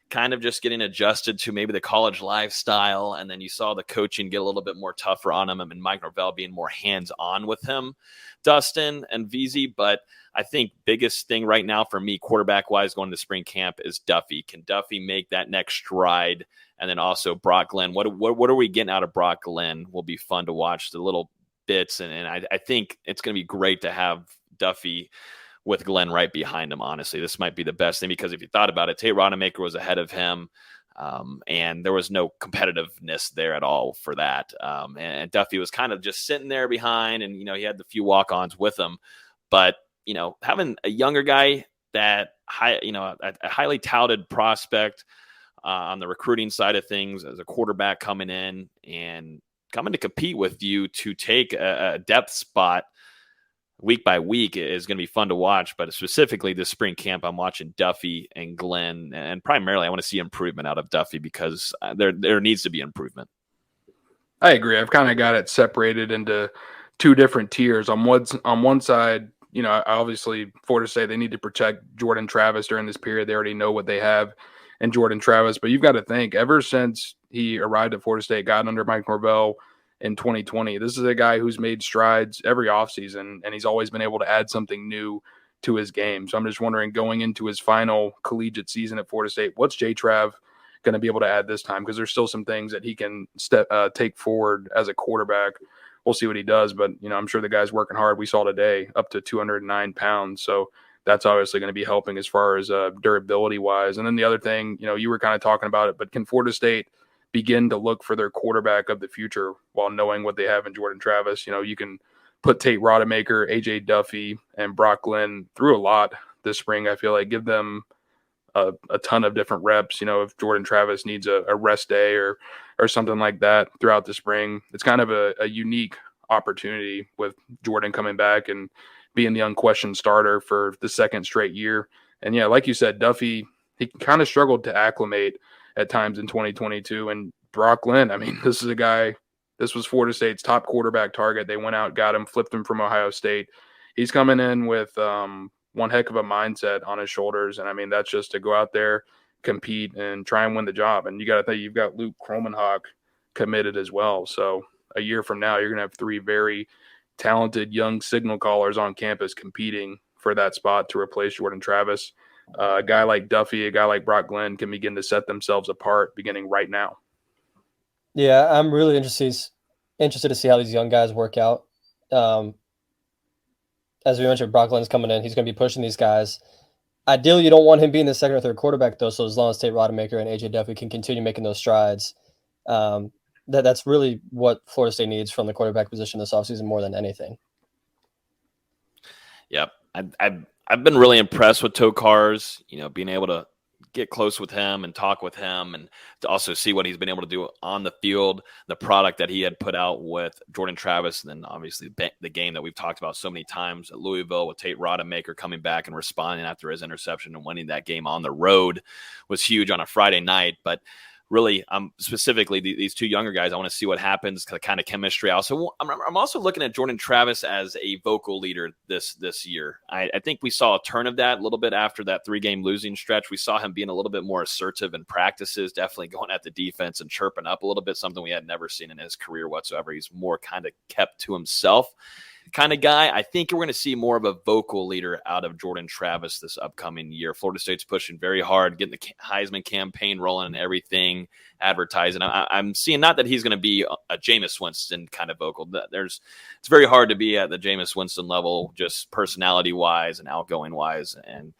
kind of just getting adjusted to maybe the college lifestyle. And then you saw the coaching get a little bit more tougher on him and Mike Norvell being more hands-on with him, Dustin and VZ. But I think biggest thing right now for me, quarterback-wise, going to spring camp is Duffy. Can Duffy make that next stride? And then also Brock Glenn. What are we getting out of Brock Glenn? Will be fun to watch. The little fits. And I think it's going to be great to have Duffy with Glenn right behind him. Honestly, this might be the best thing, because if you thought about it, Tate Rodemaker was ahead of him. And there was no competitiveness there at all for that. And Duffy was kind of just sitting there behind, and, he had the few walk-ons with him, but, having a younger guy that a highly touted prospect on the recruiting side of things as a quarterback coming in and coming to compete with you to take a depth spot week by week is going to be fun to watch. But specifically this spring camp, I'm watching Duffy and Glenn, and primarily I want to see improvement out of Duffy, because there needs to be improvement. I agree. I've kind of got it separated into two different tiers. On one side, obviously Florida State, they need to protect Jordan Travis during this period. They already know what they have in Jordan Travis, but you've got to think, ever since he arrived at Florida State, got under Mike Norvell in 2020, this is a guy who's made strides every offseason, and he's always been able to add something new to his game. So I'm just wondering, going into his final collegiate season at Florida State, what's J-Trav going to be able to add this time? Because there's still some things that he can take forward as a quarterback. We'll see what he does, but I'm sure the guy's working hard. We saw today up to 209 pounds, so that's obviously going to be helping as far as durability wise. And then the other thing, you were kind of talking about it, but can Florida State begin to look for their quarterback of the future while knowing what they have in Jordan Travis? You can put Tate Rodemaker, AJ Duffy, and Brock Glenn through a lot this spring. I feel like give them a ton of different reps. If Jordan Travis needs a rest day or something like that throughout the spring, it's kind of a unique opportunity with Jordan coming back and being the unquestioned starter for the second straight year. And yeah, like you said, Duffy, he kind of struggled to acclimate at times in 2022. And Brock Glenn, this is a guy, this was Florida State's top quarterback target. They went out, got him, flipped him from Ohio State. He's coming in with one heck of a mindset on his shoulders. And that's just to go out there, compete, and try and win the job. And you got to think, you've got Luke Kromenhoek committed as well. So a year from now, you're going to have three very talented young signal callers on campus competing for that spot to replace Jordan Travis. A guy like Duffy, a guy like Brock Glenn can begin to set themselves apart beginning right now. Yeah, I'm really interested to see how these young guys work out. As we mentioned, Brock Glenn's coming in. He's going to be pushing these guys. Ideally, you don't want him being the second or third quarterback, though, so as long as Tate Rodemaker and AJ Duffy can continue making those strides, that's really what Florida State needs from the quarterback position this offseason more than anything. Yep. I've been really impressed with Tokar's, being able to get close with him and talk with him, and to also see what he's been able to do on the field, the product that he had put out with Jordan Travis, and then obviously the game that we've talked about so many times at Louisville with Tate Rodemaker coming back and responding after his interception and winning that game on the road was huge on a Friday night. But really, specifically these two younger guys, I want to see what happens, the kind of chemistry. I'm also looking at Jordan Travis as a vocal leader this year. I think we saw a turn of that a little bit after that 3-game losing stretch. We saw him being a little bit more assertive in practices, definitely going at the defense and chirping up a little bit, something we had never seen in his career whatsoever. He's more kind of kept to himself kind of guy. I think we're going to see more of a vocal leader out of Jordan Travis this upcoming year. Florida State's pushing very hard, getting the Heisman campaign rolling and everything, advertising. I'm seeing not that he's going to be a Jameis Winston kind of vocal. It's very hard to be at the Jameis Winston level, just personality wise and outgoing wise and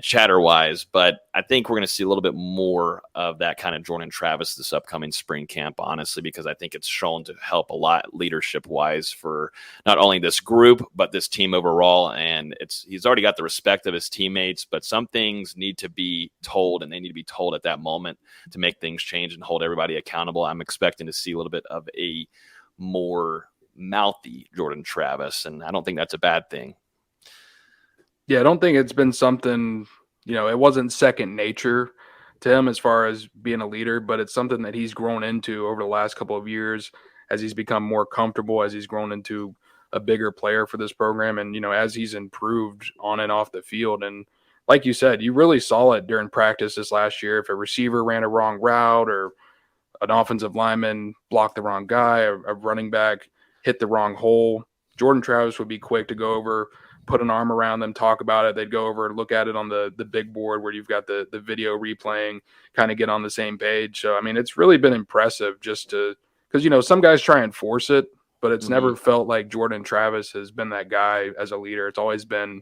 chatter wise. But I think we're going to see a little bit more of that kind of Jordan Travis this upcoming spring camp, honestly, because I think it's shown to help a lot leadership wise for not only this group, but this team overall. And he's already got the respect of his teammates, but some things need to be told, and they need to be told at that moment to make things change and hold everybody accountable. I'm expecting to see a little bit of a more mouthy Jordan Travis, and I don't think that's a bad thing. Yeah, I don't think it's been something, it wasn't second nature to him as far as being a leader, but it's something that he's grown into over the last couple of years as he's become more comfortable, as he's grown into a bigger player for this program, and, as he's improved on and off the field. And like you said, you really saw it during practice this last year. If a receiver ran a wrong route or an offensive lineman blocked the wrong guy, a running back hit the wrong hole, Jordan Travis would be quick to go over, put an arm around them, talk about it. They'd go over and look at it on the big board where you've got the video replaying, kind of get on the same page. So, it's really been impressive just because, some guys try and force it, but it's never felt like Jordan Travis has been that guy as a leader. It's always been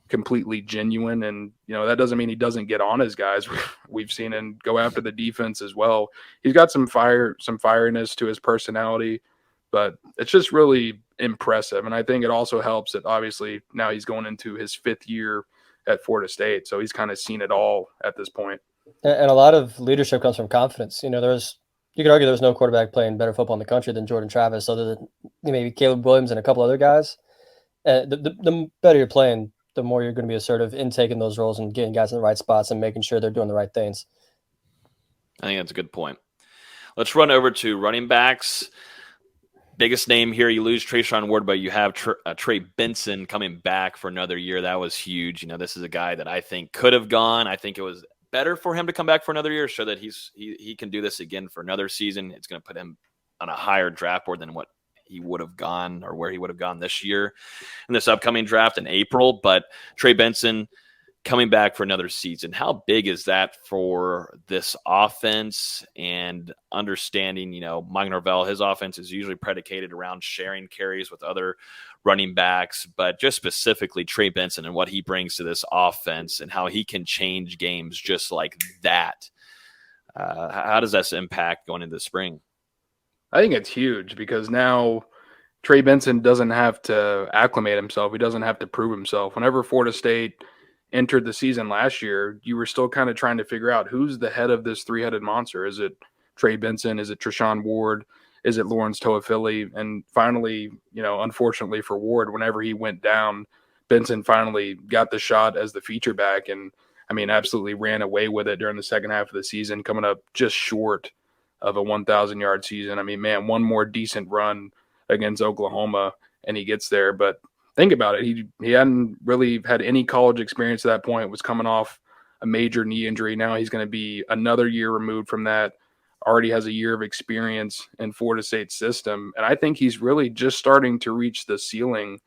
completely genuine, and that doesn't mean he doesn't get on his guys. We've seen him go after the defense as well. He's got some firiness to his personality, but it's just really impressive. And I think it also helps that obviously now he's going into his 5th year at Florida State, so he's kind of seen it all at this point. And a lot of leadership comes from confidence. You could argue there's no quarterback playing better football in the country than Jordan Travis, other than maybe Caleb Williams and a couple other guys. The better you're playing, the more you're going to be assertive in taking those roles and getting guys in the right spots and making sure they're doing the right things. I think that's a good point. Let's run over to running backs. Biggest name here, you lose Trayshawn Ward, but you have Trey Benson coming back for another year. That was huge. This is a guy that I think could have gone. I think it was better for him to come back for another year so that he can do this again for another season. It's going to put him on a higher draft board than what he would have gone or where he would have gone this year in this upcoming draft in April. But Trey Benson coming back for another season, how big is that for this offense? And understanding, Mike Norvell, his offense is usually predicated around sharing carries with other running backs, but just specifically Trey Benson and what he brings to this offense and how he can change games just like that. How does that impact going into the spring? I think it's huge because now Trey Benson doesn't have to acclimate himself. He doesn't have to prove himself. Whenever Florida State entered the season last year, you were still kind of trying to figure out who's the head of this 3-headed monster. Is it Trey Benson? Is it Treshaun Ward? Is it Lawrence Toafili? And finally, unfortunately for Ward, whenever he went down, Benson finally got the shot as the feature back. And absolutely ran away with it during the second half of the season, coming up just short of a 1,000-yard season. One more decent run against Oklahoma and he gets there. But think about it. He hadn't really had any college experience at that point, was coming off a major knee injury. Now he's going to be another year removed from that, already has a year of experience in Florida State's system. And I think he's really just starting to reach the ceiling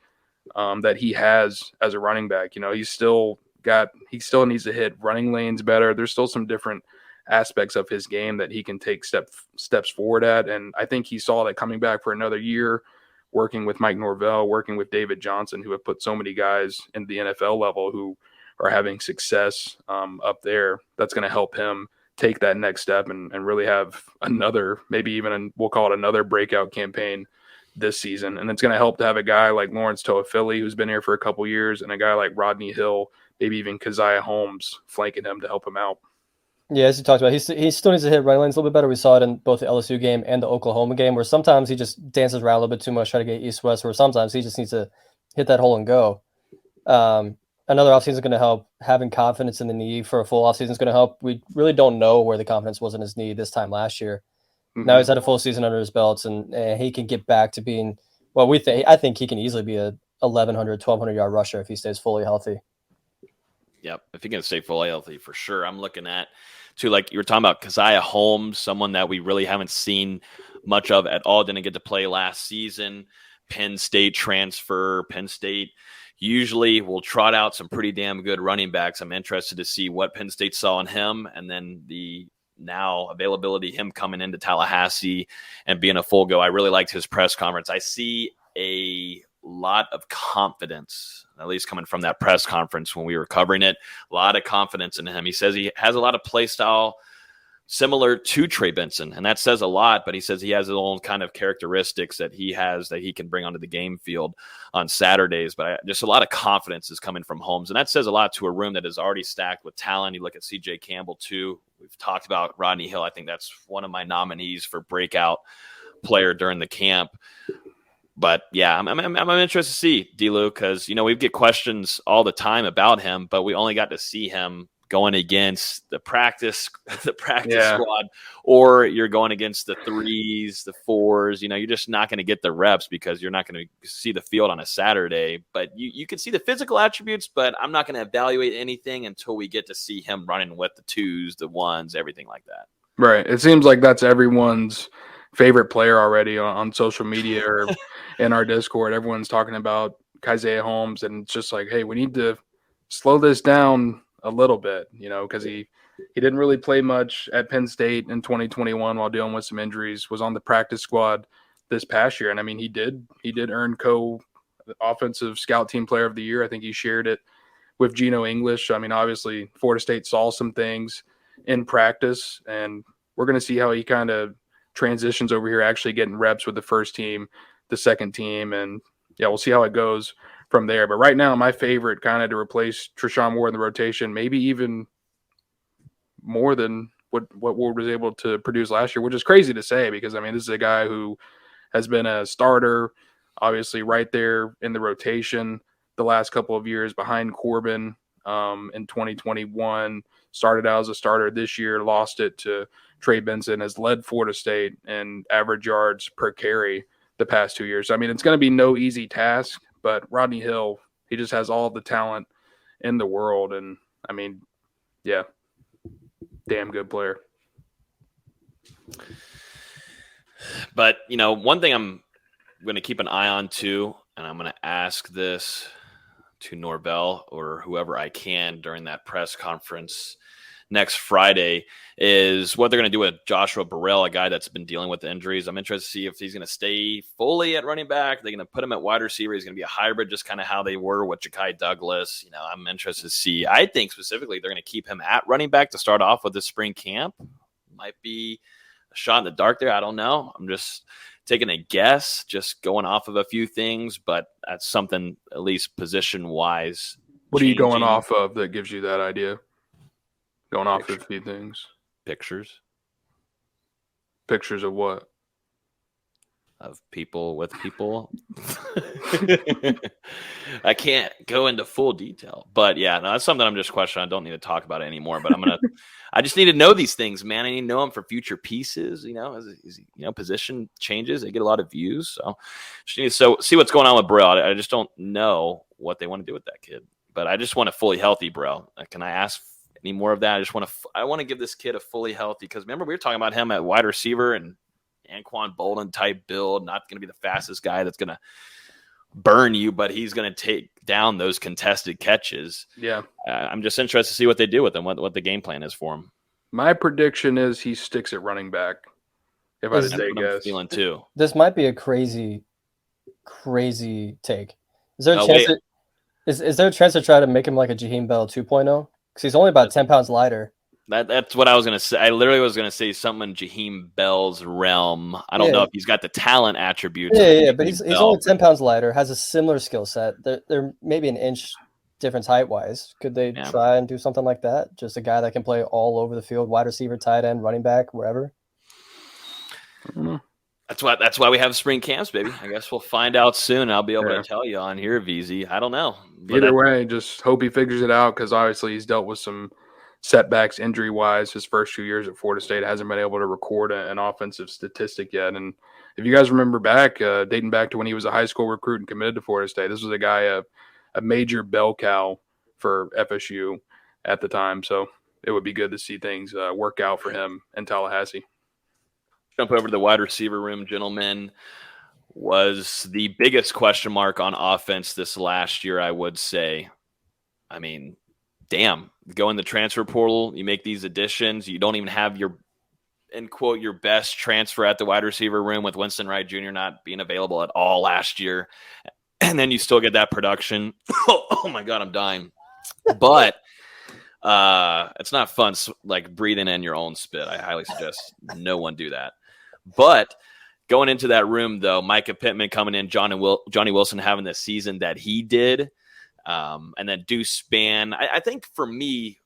that he has as a running back. He still needs to hit running lanes better. There's still some different aspects of his game that he can take steps forward at. And I think he saw that coming back for another year, working with Mike Norvell, working with David Johnson, who have put so many guys in the NFL level who are having success up there. That's going to help him take that next step and really have another, we'll call it another breakout campaign this season. And it's going to help to have a guy like Lawrence Toafili, who's been here for a couple years, and a guy like Rodney Hill, maybe even Keziah Holmes flanking him to help him out. Yeah, as you talked about, he still needs to hit running lanes a little bit better. We saw it in both the LSU game and the Oklahoma game, where sometimes he just dances around a little bit too much, trying to get east-west, where sometimes he just needs to hit that hole and go. Another offseason is going to help. Having confidence in the knee for a full offseason is going to help. We really don't know where the confidence was in his knee this time last year. Mm-hmm. Now he's had a full season under his belts, and he can get back to being I think he can easily be a 1,100, 1,200-yard rusher if he stays fully healthy. Yep, if he can stay fully healthy, for sure. I'm looking at, too, like you were talking about, Keziah Holmes, someone that we really haven't seen much of at all, didn't get to play last season. Penn State transfer. Penn State usually will trot out some pretty damn good running backs. I'm interested to see what Penn State saw in him, and then the now availability, him coming into Tallahassee and being a full go. I really liked his press conference. I see a lot of confidence, at least coming from that press conference when we were covering it, a lot of confidence in him. He says he has a lot of play style similar to Trey Benson, and that says a lot, but he says he has his own kind of characteristics that he has that he can bring onto the game field on Saturdays. But just a lot of confidence is coming from Holmes, and that says a lot to a room that is already stacked with talent. You look at CJ Campbell too. We've talked about Rodney Hill. I think that's one of my nominees for breakout player during the camp. But yeah, I'm interested to see D-Lou, because we get questions all the time about him, but we only got to see him going against the practice squad, or you're going against the 3s, the 4s. You're just not going to get the reps because you're not going to see the field on a Saturday. But you can see the physical attributes, but I'm not going to evaluate anything until we get to see him running with the 2s, the 1s, everything like that. Right. It seems like that's everyone's favorite player already on social media or in our Discord. Everyone's talking about Keziah Holmes, and it's just like, hey, we need to slow this down a little bit, because he didn't really play much at Penn State in 2021 while dealing with some injuries, was on the practice squad this past year. And I mean, he did earn offensive scout team player of the year. I think he shared it with Geno English. I mean, obviously Florida State saw some things in practice, and we're going to see how he kind of transitions over here, actually getting reps with the first team, the second team. And yeah, we'll see how it goes from there. But right now, my favorite kind of to replace Treshaun Ward in the rotation, maybe even more than what Ward was able to produce last year, which is crazy to say because, I mean, this is a guy who has been a starter, obviously right there in the rotation the last couple of years behind Corbin in 2021, started out as a starter this year, lost it to Trey Benson, has led Florida State in average yards per carry the past 2 years. So, I mean, it's going to be no easy task, but Rodney Hill, he just has all the talent in the world. And, I mean, yeah, damn good player. But, you know, one thing I'm going to keep an eye on too, and I'm going to ask this to Norvell or whoever I can during that press conference next Friday, is what they're going to do with Joshua Burrell, a guy that's been dealing with injuries. I'm interested to see if he's going to stay fully at running back. They're going to put him at wide receiver. He's going to be a hybrid, just kind of how they were with Ja'Kai Douglas. You know, I'm interested to see. I think specifically they're going to keep him at running back to start off with this spring camp. Might be a shot in the dark there. I don't know. I'm just taking a guess, just going off of a few things, but that's something at least position-wise. What are you going off of that gives you that idea? Going off of a few things. Pictures. Pictures of what? Of people with people. I can't go into full detail, but yeah, no, that's something I'm just questioning. I don't need to talk about it anymore, but I just need to know these things, man. I need to know them for future pieces, you know, as position changes, they get a lot of views. So just need to see what's going on with Burrell. I just don't know what they want to do with that kid, but I just want a fully healthy Burrell. Can I ask any more of that? I want to give this kid a fully healthy, because remember we were talking about him at wide receiver and Anquan Bolden type build, not going to be the fastest guy that's going to burn you, but he's going to take down those contested catches. Yeah. I'm just interested to see what they do with him, what the game plan is for him. My prediction is he sticks at running back. If I had to take a guess. I'm feeling too. This might be a crazy take. Is there a chance is there a chance to try to make him like a Jaheim Bell 2.0? Because he's only about 10 pounds lighter. That's what I was going to say. I literally was going to say something in Jaheim Bell's realm. I don't know if he's got the talent attributes. Yeah, but he's only 10 pounds lighter, has a similar skill set. They're maybe an inch difference height-wise. Could they try and do something like that? Just a guy that can play all over the field, wide receiver, tight end, running back, wherever? I don't know. That's why we have spring camps, baby. I guess we'll find out soon. I'll be able to tell you on here, VZ. I don't know. Either way, just hope he figures it out, because obviously he's dealt with some setbacks injury-wise. His first 2 years at Florida State hasn't been able to record an offensive statistic yet. And if you guys remember back, dating back to when he was a high school recruit and committed to Florida State, this was a guy, a major bell cow for FSU at the time. So it would be good to see things work out for him in Tallahassee. Jump over to the wide receiver room, gentlemen. Was the biggest question mark on offense this last year, I would say. I mean, damn, go in the transfer portal, you make these additions, you don't even have your, end quote, your best transfer at the wide receiver room with Winston Wright Jr. not being available at all last year. And then you still get that production. Oh my God, I'm dying. But it's not fun, like breathing in your own spit. I highly suggest no one do that. But going into that room, though, Micah Pittman coming in, Johnny Wilson having the season that he did, and then Deuce Spann. I think for me,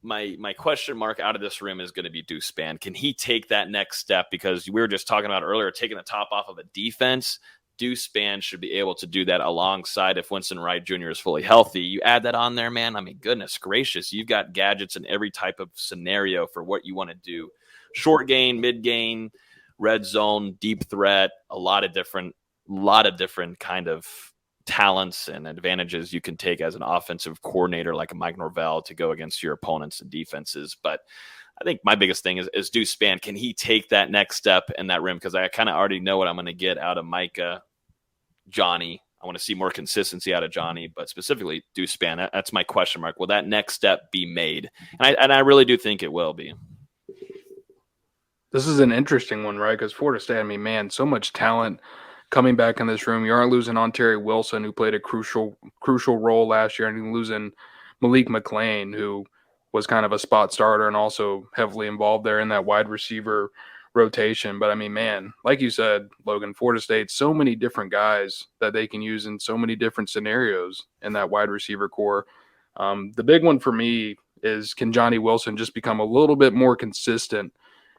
my question mark out of this room is going to be Deuce Spann. Can he take that next step? Because we were just talking about earlier, taking the top off of a defense. Deuce Spann should be able to do that alongside if Winston Wright Jr. is fully healthy. You add that on there, man. I mean, goodness gracious. You've got gadgets in every type of scenario for what you want to do. Short gain, mid gain, red zone, deep threat, a lot of different kind of talents and advantages you can take as an offensive coordinator like a Mike Norvell to go against your opponents and defenses. But I think my biggest thing is Deuce Spann. Can he take that next step in that rim? Because I kind of already know what I'm going to get out of Micah, Johnny. I want to see more consistency out of Johnny, but specifically Deuce Spann. That's my question mark. Will that next step be made? And I really do think it will be. This is an interesting one, right? Because Florida State, I mean, man, so much talent coming back in this room. You aren't losing Ontario Wilson, who played a crucial role last year, and you're losing Malik McLean, who was kind of a spot starter and also heavily involved there in that wide receiver rotation. But I mean, man, like you said, Logan, Florida State, so many different guys that they can use in so many different scenarios in that wide receiver core. The big one for me is, can Johnny Wilson just become a little bit more consistent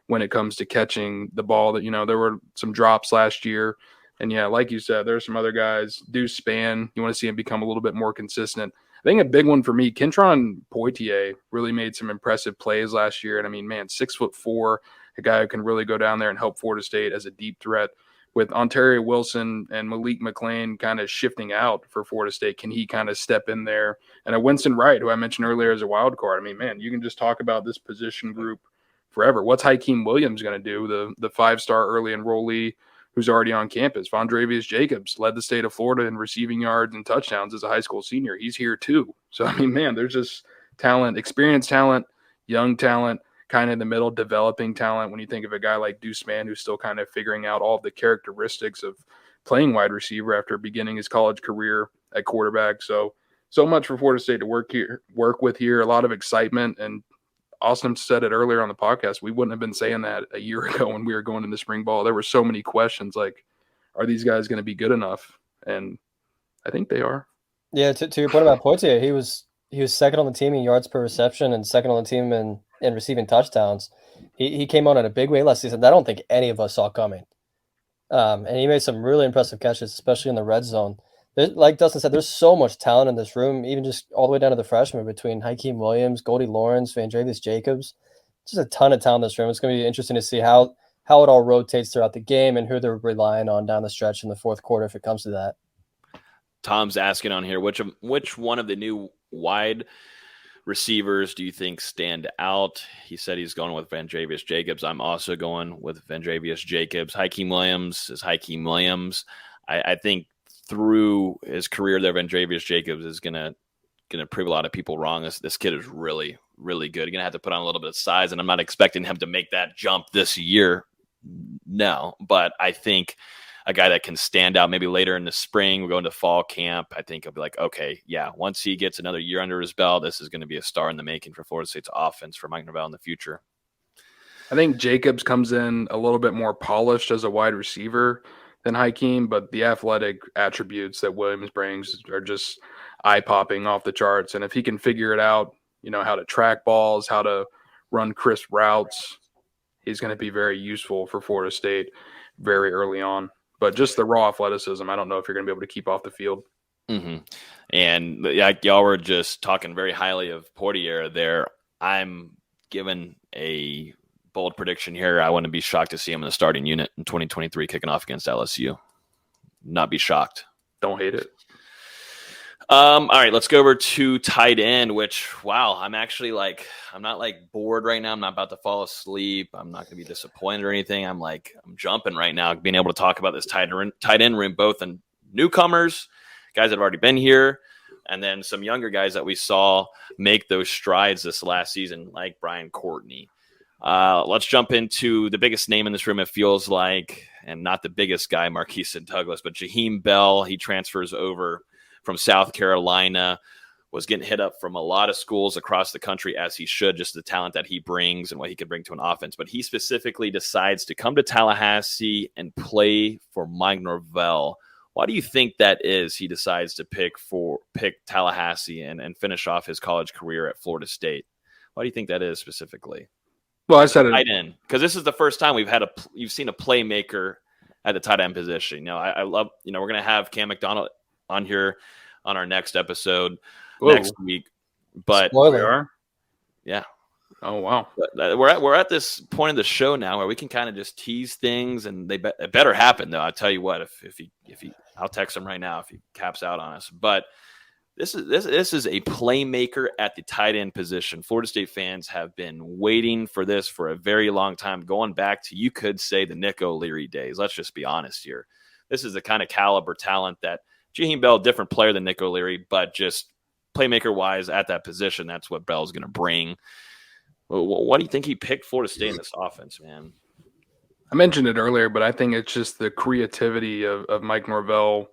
when it comes to catching the ball? That, there were some drops last year. And yeah, like you said, there's some other guys. Deuce Spann, you want to see him become a little bit more consistent. I think a big one for me, Kentron Poitier really made some impressive plays last year. And I mean, man, 6'4", a guy who can really go down there and help Florida State as a deep threat. With Ontario Wilson and Malik McLean kind of shifting out for Florida State, can he kind of step in there? And a Winston Wright, who I mentioned earlier as a wild card. I mean, man, you can just talk about this position group forever. What's Hakeem Williams going to do? The 5-star early enrollee who's already on campus. Vondravius Jacobs led the state of Florida in receiving yards and touchdowns as a high school senior. He's here too. So, I mean, man, there's just talent, experienced talent, young talent, kind of in the middle, developing talent. When you think of a guy like Deuce Spann, who's still kind of figuring out all of the characteristics of playing wide receiver after beginning his college career at quarterback. So much for Florida State to work with here. A lot of excitement. And Austin said it earlier on the podcast. We wouldn't have been saying that a year ago when we were going into spring ball. There were so many questions like, are these guys going to be good enough? And I think they are. Yeah, to your point about Poitier, he was second on the team in yards per reception and second on the team in receiving touchdowns. He came on in a big way last season that I don't think any of us saw coming. And he made some really impressive catches, especially in the red zone. Like Dustin said, there's so much talent in this room, even just all the way down to the freshmen between Hakeem Williams, Goldie Lawrence, Vandravius Jacobs. Just a ton of talent in this room. It's going to be interesting to see how it all rotates throughout the game and who they're relying on down the stretch in the fourth quarter if it comes to that. Tom's asking on here, which one of the new wide receivers do you think stand out? He said he's going with Vandravius Jacobs. I'm also going with Vandravius Jacobs. Hakeem Williams is Hakeem Williams. I think through his career there, Vandravius Jacobs is gonna prove a lot of people wrong. This kid is really, really good. You're gonna have to put on a little bit of size, and I'm not expecting him to make that jump this year. No, but I think a guy that can stand out maybe later in the spring, we're going to fall camp. I think I'll be like, okay, yeah, once he gets another year under his belt, this is going to be a star in the making for Florida State's offense for Mike Norvell in the future. I think Jacobs comes in a little bit more polished as a wide receiver than Hakeem, but the athletic attributes that Williams brings are just eye-popping off the charts. And if he can figure it out, how to track balls, how to run crisp routes, he's going to be very useful for Florida State very early on. But just the raw athleticism, I don't know if you're going to be able to keep off the field. Mm-hmm. And y'all were just talking very highly of Poitier there. I'm giving a bold prediction here. I wouldn't be shocked to see him in the starting unit in 2023 kicking off against LSU. Not be shocked. Don't hate it. All right, let's go over to tight end, which, wow, I'm actually I'm not bored right now. I'm not about to fall asleep. I'm not going to be disappointed or anything. I'm jumping right now, being able to talk about this tight end room, both in newcomers, guys that have already been here, and then some younger guys that we saw make those strides this last season, like Brian Courtney. Let's jump into the biggest name in this room, it feels like, and not the biggest guy, Marquise Douglas, but Jaheim Bell. He transfers over from South Carolina, was getting hit up from a lot of schools across the country, as he should, just the talent that he brings and what he could bring to an offense. But he specifically decides to come to Tallahassee and play for Mike Norvell. Why do you think that is? He decides to pick Tallahassee and finish off his college career at Florida State. Why do you think that is specifically? Well, I said it. Tight end, because this is the first time you've seen a playmaker at the tight end position. I love, we're going to have Cam McDonald on here on our next episode next week. But Spoiler. We are? Yeah. Oh, wow. But we're at this point of the show now where we can kind of just tease things, and it better happen, though. I'll tell you what, if he I'll text him right now if he caps out on us. But this is a playmaker at the tight end position. Florida State fans have been waiting for this for a very long time, going back to, you could say, the Nick O'Leary days. Let's just be honest here. This is the kind of caliber talent that Jaheim Bell, different player than Nick O'Leary, but just playmaker-wise at that position, that's what Bell's going to bring. What do you think he picked Florida State in this offense, man? I mentioned it earlier, but I think it's just the creativity of Mike Norvell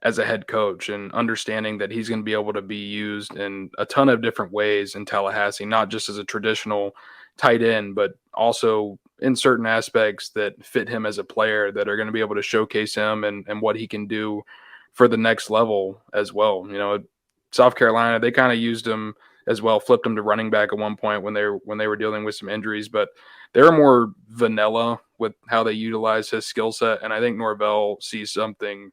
as a head coach and understanding that he's going to be able to be used in a ton of different ways in Tallahassee, not just as a traditional tight end, but also in certain aspects that fit him as a player that are going to be able to showcase him and what he can do for the next level as well. South Carolina, they kind of used him as well, flipped him to running back at one point when they were dealing with some injuries, but they're more vanilla with how they utilize his skill set. And I think Norvell sees something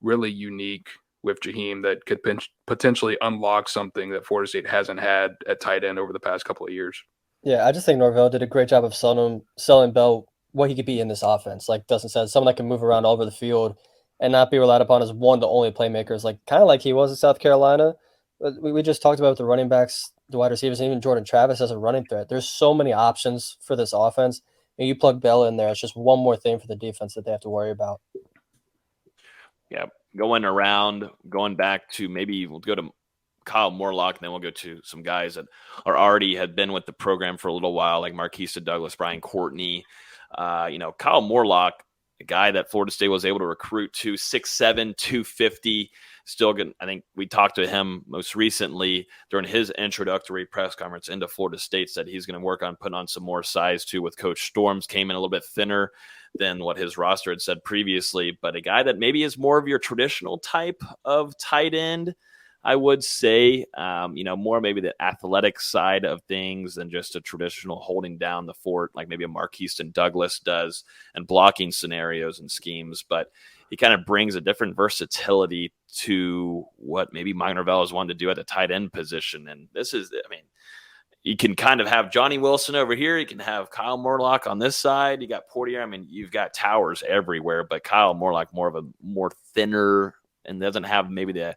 really unique with Jaheim that could potentially unlock something that Florida State hasn't had at tight end over the past couple of years. Yeah, I just think Norvell did a great job of selling Bell what he could be in this offense. Like Dustin said, someone that can move around all over the field and not be relied upon as one of the only playmakers, like kind of like he was in South Carolina. But we just talked about the running backs, the wide receivers, and even Jordan Travis as a running threat. There's so many options for this offense, and you plug Bell in there, it's just one more thing for the defense that they have to worry about. Yeah, going back to maybe we'll go to Kyle Morlock, and then we'll go to some guys that are already had been with the program for a little while, like Marquisa Douglas, Brian Courtney. Kyle Morlock, a guy that Florida State was able to recruit to 6'7", 250. Still good. I think we talked to him most recently during his introductory press conference into Florida State, said he's going to work on putting on some more size too with Coach Storms. Came in a little bit thinner than what his roster had said previously, but a guy that maybe is more of your traditional type of tight end, I would say, more maybe the athletic side of things than just a traditional holding down the fort like maybe a Marquise Douglas does and blocking scenarios and schemes. But he kind of brings a different versatility to what maybe Mike Norvell has wanted to do at the tight end position. And this is, you can kind of have Johnny Wilson over here. You can have Kyle Morlock on this side. You got Portier. You've got towers everywhere, but Kyle Morlock more thinner and doesn't have maybe the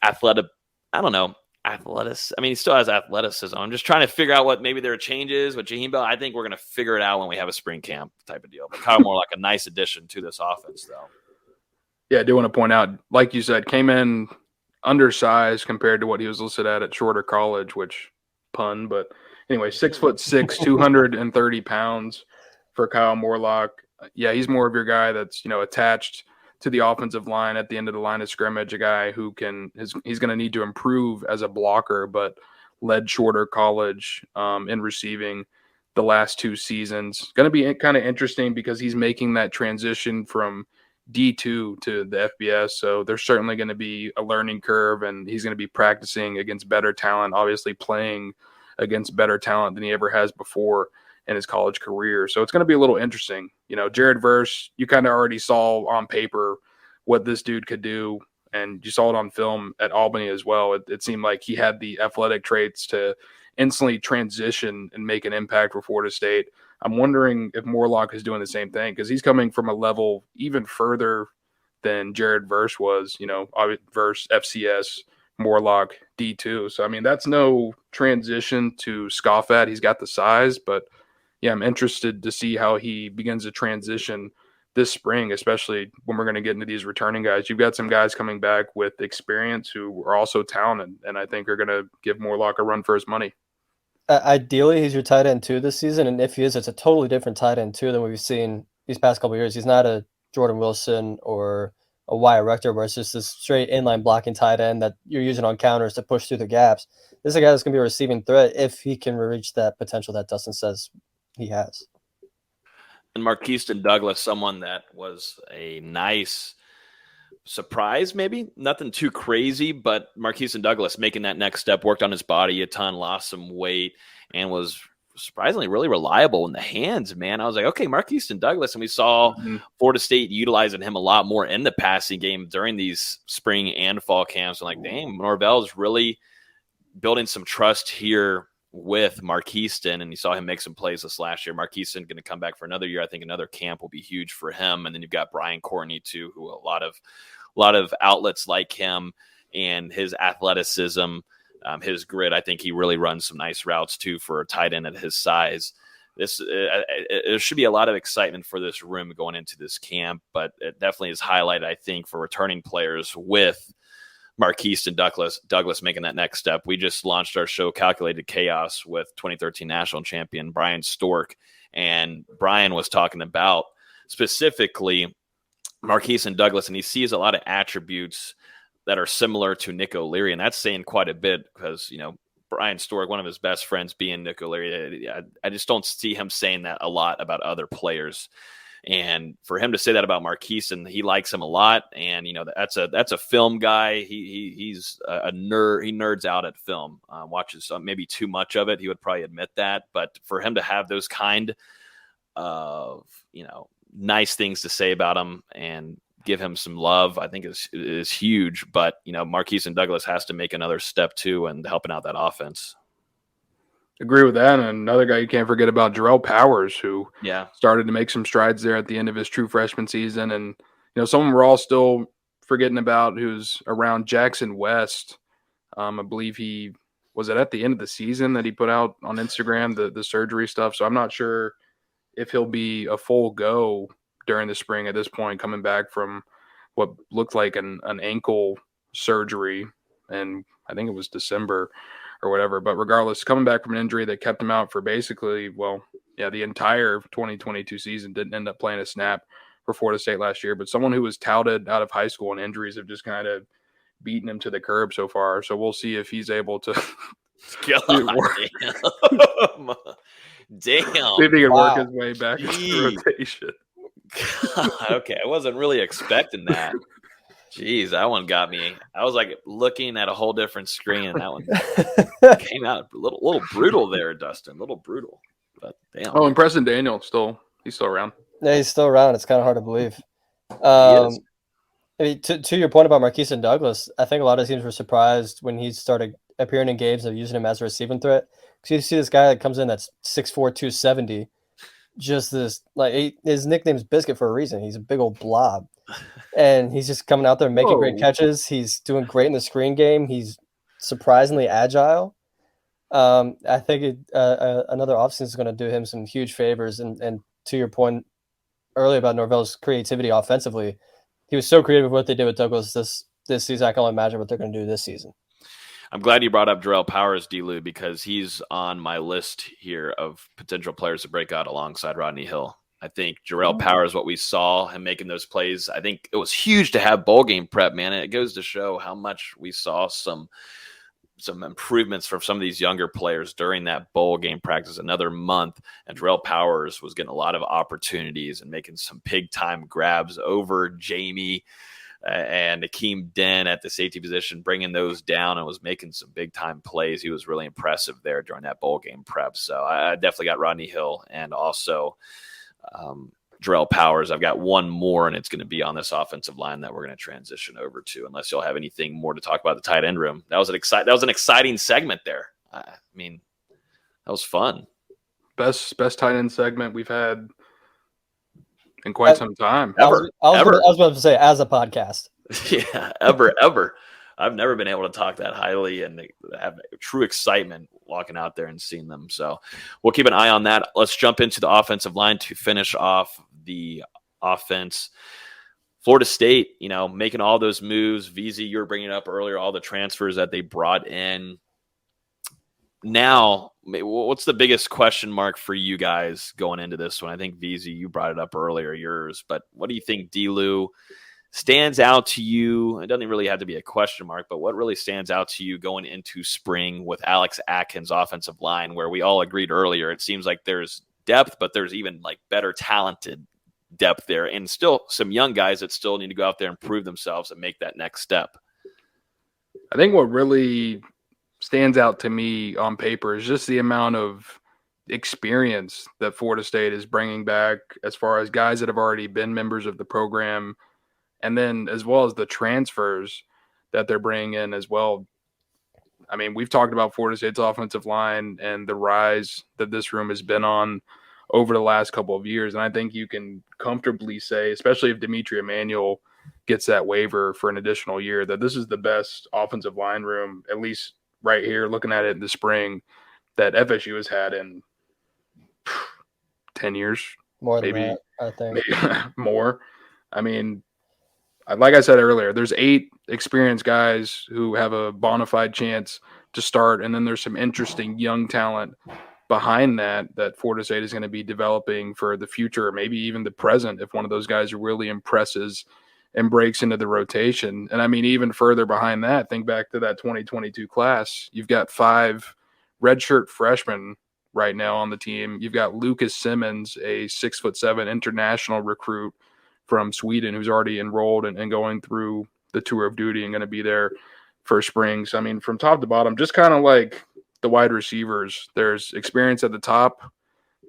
athletic. He still has athleticism. I'm just trying to figure out what maybe there are changes with Jaheim Bell. I think we're going to figure it out when we have a spring camp type of deal. But Kyle Morlock, a nice addition to this offense, though. Yeah, I do want to point out, like you said, came in undersized compared to what he was listed at Shorter College, which pun, but anyway, 6'6", 230 pounds for Kyle Morlock. Yeah, he's more of your guy that's, attached to the offensive line at the end of the line of scrimmage, a guy who he's going to need to improve as a blocker, but led Shorter College in receiving the last 2 seasons. Going to be kind of interesting because he's making that transition from D2 to the FBS. So there's certainly going to be a learning curve, and he's going to be practicing against better talent, obviously playing against better talent than he ever has before in his college career. So it's going to be a little interesting. Jared Verse, you kind of already saw on paper what this dude could do, and you saw it on film at Albany as well. It seemed like he had the athletic traits to instantly transition and make an impact for Florida State. I'm wondering if Morlock is doing the same thing because he's coming from a level even further than Jared Verse was, Verse FCS, Morlock D2. So, that's no transition to scoff at. He's got the size, but yeah, I'm interested to see how he begins to transition this spring, especially when we're going to get into these returning guys. You've got some guys coming back with experience who are also talented, and I think are going to give Morlock a run for his money. Ideally, he's your tight end 2 this season, and if he is, it's a totally different tight end 2 than we've seen these past couple of years. He's not a Jordan Wilson or a Wyatt Rector, where it's just this straight inline blocking tight end that you're using on counters to push through the gaps. This is a guy that's going to be a receiving threat if he can reach that potential that Dustin says he has. And Marquise Douglas, someone that was a nice surprise, maybe nothing too crazy, but Marquise Douglas making that next step, worked on his body a ton, lost some weight, and was surprisingly really reliable in the hands, man. I was like, okay, Marquise Douglas, and we saw Florida State utilizing him a lot more in the passing game during these spring and fall camps. I'm like, dang, Norvell's really building some trust here with Marquise, and you saw him make some plays this last year. Marquise going to come back for another year. I think another camp will be huge for him. And then you've got Brian Courtney too, who a lot of outlets like him and his athleticism, his grit. I think he really runs some nice routes too for a tight end at his size. There should be a lot of excitement for this room going into this camp, but it definitely is highlighted, I think, for returning players with Marquise Douglas making that next step. We just launched our show Calculated Chaos with 2013 national champion Brian Stork, And Brian was talking about specifically Marquise and Douglas, and he sees a lot of attributes that are similar to Nick O'Leary, and that's saying quite a bit because, Brian Stork, one of his best friends being Nick O'Leary, I just don't see him saying that a lot about other players. And for him to say that about Marquise, and he likes him a lot, and that's a film guy. He's a nerd. He nerds out at film, watches maybe too much of it. He would probably admit that. But for him to have those kind of nice things to say about him and give him some love, I think is huge. But Marquise and Douglas has to make another step too, and helping out that offense. Agree with that. And another guy you can't forget about, Jarrell Powers, who started to make some strides there at the end of his true freshman season. And, someone we're all still forgetting about who's around, Jackson West. I believe he was it at the end of the season that he put out on Instagram, the surgery stuff. So I'm not sure if he'll be a full go during the spring at this point, coming back from what looked like an ankle surgery. And I think it was December or whatever. But regardless, coming back from an injury that kept him out for basically, the entire 2022 season, didn't end up playing a snap for Florida State last year. But someone who was touted out of high school, and injuries have just kind of beaten him to the curb so far. So we'll see if he's able to Damn. See if he can work his way back into the rotation. Okay, I wasn't really expecting that. Jeez, that one got me. I was like looking at a whole different screen, and that one came out a little brutal there, Dustin. A little brutal, but damn. Oh, and Preston Daniel he's still around. Yeah, he's still around. It's kind of hard to believe. I mean, to your point about Marquise and Douglas, I think a lot of teams were surprised when he started appearing in games of using him as a receiving threat. Because you see this guy that comes in that's 6'4", 270, just this, his nickname's Biscuit for a reason. He's a big old blob. And he's just coming out there making great catches. He's doing great in the screen game. He's surprisingly agile. I think another offseason is going to do him some huge favors. And to your point earlier about Norvell's creativity offensively, he was so creative with what they did with Douglas this season. I can only imagine what they're going to do this season. I'm glad you brought up Jarrell Powers, D-Lou, because he's on my list here of potential players to break out alongside Rodney Hill. I think Jarrell Powers, what we saw him making those plays, I think it was huge to have bowl game prep, man. And it goes to show how much we saw some improvements from some of these younger players during that bowl game practice, another month. And Jarrell Powers was getting a lot of opportunities and making some big time grabs over Jamie and Akeem Den at the safety position, bringing those down, and was making some big time plays. He was really impressive there during that bowl game prep. So I definitely got Rodney Hill and also Jarrell Powers. I've got one more, and it's going to be on this offensive line that we're going to transition over to, unless y'all have anything more to talk about the tight end room. That was an exciting segment there. I mean, that was fun. Best tight end segment we've had in quite some time. I was about to say, as a podcast. Yeah, ever. I've never been able to talk that highly and have true excitement walking out there and seeing them. So we'll keep an eye on that. Let's jump into the offensive line to finish off the offense. Florida State, making all those moves. VZ, you were bringing up earlier, all the transfers that they brought in. Now, what's the biggest question mark for you guys going into this one? I think, VZ, you brought it up earlier, yours. But what do you think, D-Lou, stands out to you? It doesn't really have to be a question mark, but what really stands out to you going into spring with Alex Atkins' offensive line, where we all agreed earlier, it seems like there's depth, but there's even better talented depth there, and still some young guys that still need to go out there and prove themselves and make that next step. I think what really stands out to me on paper is just the amount of experience that Florida State is bringing back, as far as guys that have already been members of the program, and then as well as the transfers that they're bringing in as well. I mean, we've talked about Florida State's offensive line and the rise that this room has been on over the last couple of years. And I think you can comfortably say, especially if Dimitri Emmanuel gets that waiver for an additional year, that this is the best offensive line room, at least right here, looking at it in the spring, that FSU has had in 10 years. More than that, I think. Maybe more. I mean, like I said earlier, there's 8 experienced guys who have a bona fide chance to start, and then there's some interesting young talent behind that Florida State is going to be developing for the future, or maybe even the present, if one of those guys really impresses and breaks into the rotation. And I mean, even further behind that, think back to that 2022 class. You've got 5 redshirt freshmen right now on the team. You've got Lucas Simmons, a 6'7" international recruit from Sweden, who's already enrolled and going through the tour of duty and going to be there for spring. So, I mean, from top to bottom, just kind of like the wide receivers, there's experience at the top,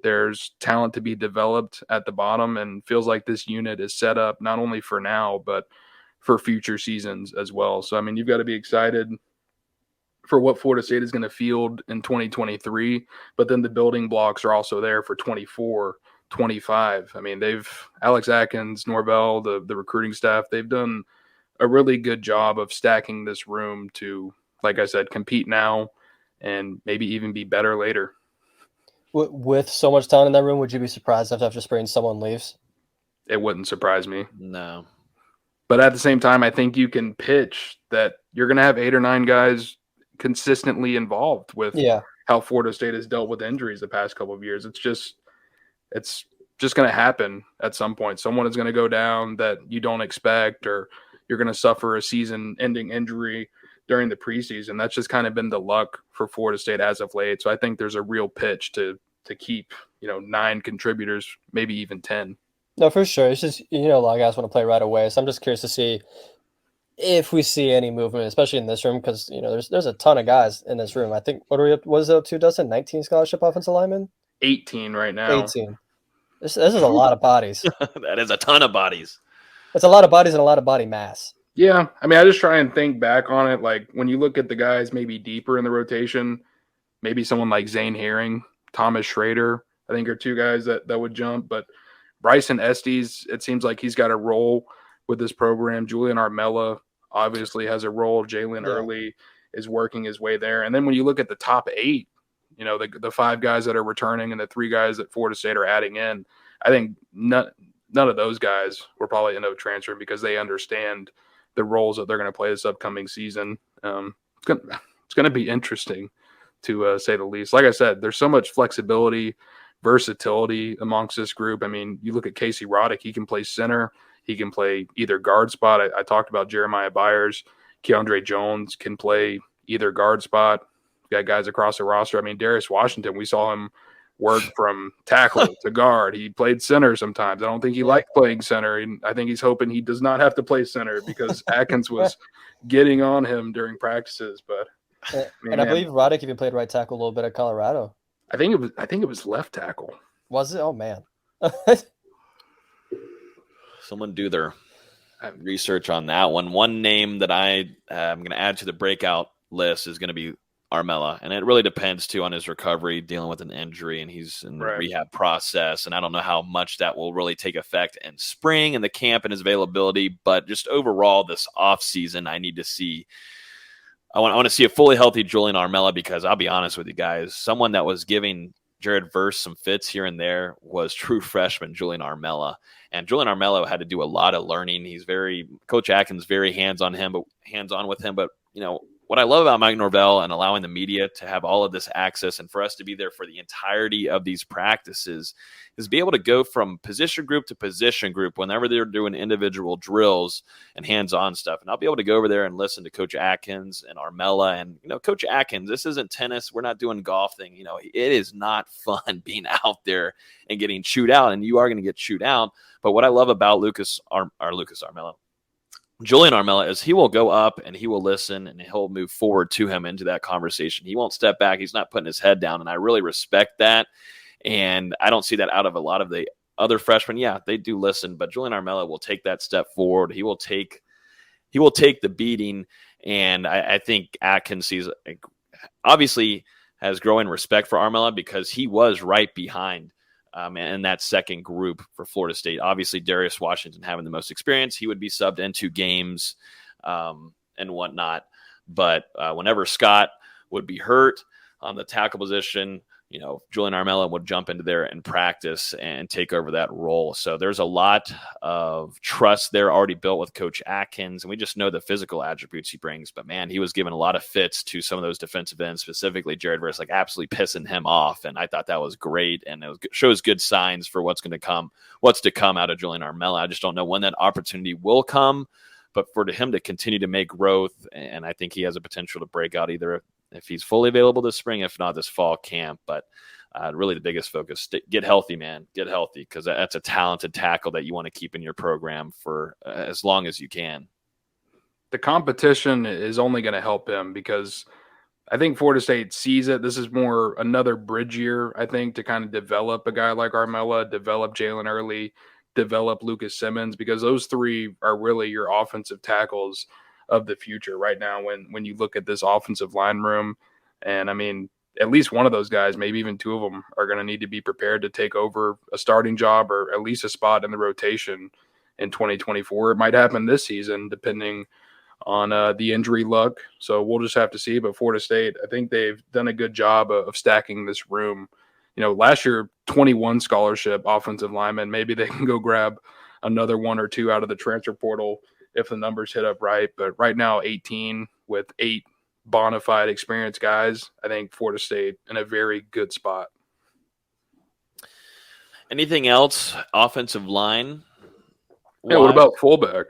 there's talent to be developed at the bottom, and feels like this unit is set up not only for now, but for future seasons as well. So, I mean, you've got to be excited for what Florida State is going to field in 2023, but then the building blocks are also there for 24, 25. I mean, Alex Atkins, Norvell, the recruiting staff, they've done a really good job of stacking this room to, like I said, compete now and maybe even be better later. With so much talent in that room, would you be surprised if after spring someone leaves? It wouldn't surprise me. No. But at the same time, I think you can pitch that you're going to have 8 or 9 guys consistently involved with how Florida State has dealt with injuries the past couple of years. It's just going to happen at some point. Someone is going to go down that you don't expect, or you're going to suffer a season-ending injury during the preseason. That's just kind of been the luck for Florida State as of late. So I think there's a real pitch to keep, 9 contributors, maybe even 10. No, for sure. It's just, a lot of guys want to play right away. So I'm just curious to see if we see any movement, especially in this room, because, there's a ton of guys in this room. I think, what is it up to, Dustin? 19 scholarship offensive linemen? 18 right now. 18. This is a lot of bodies. That is a ton of bodies. It's a lot of bodies and a lot of body mass. Yeah, I mean, I just try and think back on it. Like, when you look at the guys maybe deeper in the rotation, maybe someone like Zane Herring, Thomas Schrader, I think are 2 guys that would jump. But Bryson Estes, it seems like he's got a role with this program. Julian Armella obviously has a role. Jalen Early is working his way there. And then when you look at the top 8, the 5 guys that are returning and the 3 guys that Florida State are adding in, I think none of those guys will probably end up transferring because they understand the roles that they're going to play this upcoming season. It's going to be interesting, to say the least. Like I said, there's so much flexibility, versatility amongst this group. I mean, you look at Casey Roddick, he can play center. He can play either guard spot. I talked about Jeremiah Byers. Keandre Jones can play either guard spot. Got guys across the roster. I mean, Darius Washington, we saw him work from tackle to guard. He played center sometimes. I don't think he liked playing center. And I think he's hoping he does not have to play center because Atkins was getting on him during practices. But I believe Roddick even played right tackle a little bit at Colorado. I think it was left tackle. Was it? Oh man. Someone do their research on that one. One name that I'm going to add to the breakout list is going to be Armella, and it really depends too on his recovery, dealing with an injury, and he's in the rehab process. And I don't know how much that will really take effect in spring and the camp and his availability. But just overall, this off season, I need to see. I want to see a fully healthy Julian Armella, because I'll be honest with you guys, someone that was giving Jared Verse some fits here and there was true freshman Julian Armella. And Julian Armella had to do a lot of learning. Coach Atkins very hands-on with him. But, what I love about Mike Norvell and allowing the media to have all of this access and for us to be there for the entirety of these practices is be able to go from position group to position group whenever they're doing individual drills and hands-on stuff. And I'll be able to go over there and listen to Coach Atkins and Armella. And, Coach Atkins, this isn't tennis. We're not doing golf thing. It is not fun being out there and getting chewed out, and you are going to get chewed out. But what I love about Julian Armella is he will go up and he will listen and he'll move forward to him into that conversation. He won't step back. He's not putting his head down. And I really respect that. And I don't see that out of a lot of the other freshmen. Yeah, they do listen, but Julian Armella will take that step forward. He will take the beating. And I think Atkins obviously has growing respect for Armella because he was right behind in that second group for Florida State. Obviously, Darius Washington having the most experience, he would be subbed into games and whatnot. But whenever Scott would be hurt on the tackle position, Julian Armella would jump into there and practice and take over that role. So there's a lot of trust there already built with Coach Atkins, and we just know the physical attributes he brings. But, man, he was giving a lot of fits to some of those defensive ends, specifically Jared Verse, like absolutely pissing him off, and I thought that was great, and it shows good signs for what's to come out of Julian Armella. I just don't know when that opportunity will come, but for him to continue to make growth, and I think he has a potential to break out either if he's fully available this spring, if not this fall camp. But really the biggest focus, get healthy, man. Get healthy, because that's a talented tackle that you want to keep in your program for as long as you can. The competition is only going to help him, because I think Florida State sees it. This is more another bridge year, I think, to kind of develop a guy like Armella, develop Jalen Early, develop Lucas Simmons, because those three are really your offensive tackles of the future right now when you look at this offensive line room. And I mean, at least one of those guys, maybe even two of them, are going to need to be prepared to take over a starting job or at least a spot in the rotation in 2024. It might happen this season, depending on the injury luck. So we'll just have to see. But Florida State, I think they've done a good job of stacking this room. Last year, 21 scholarship offensive linemen. Maybe they can go grab another one or two out of the transfer portal if the numbers hit up right. But right now, 18 with 8 bona fide experienced guys. I think Florida State in a very good spot. Anything else offensive line? Yeah, what about fullback?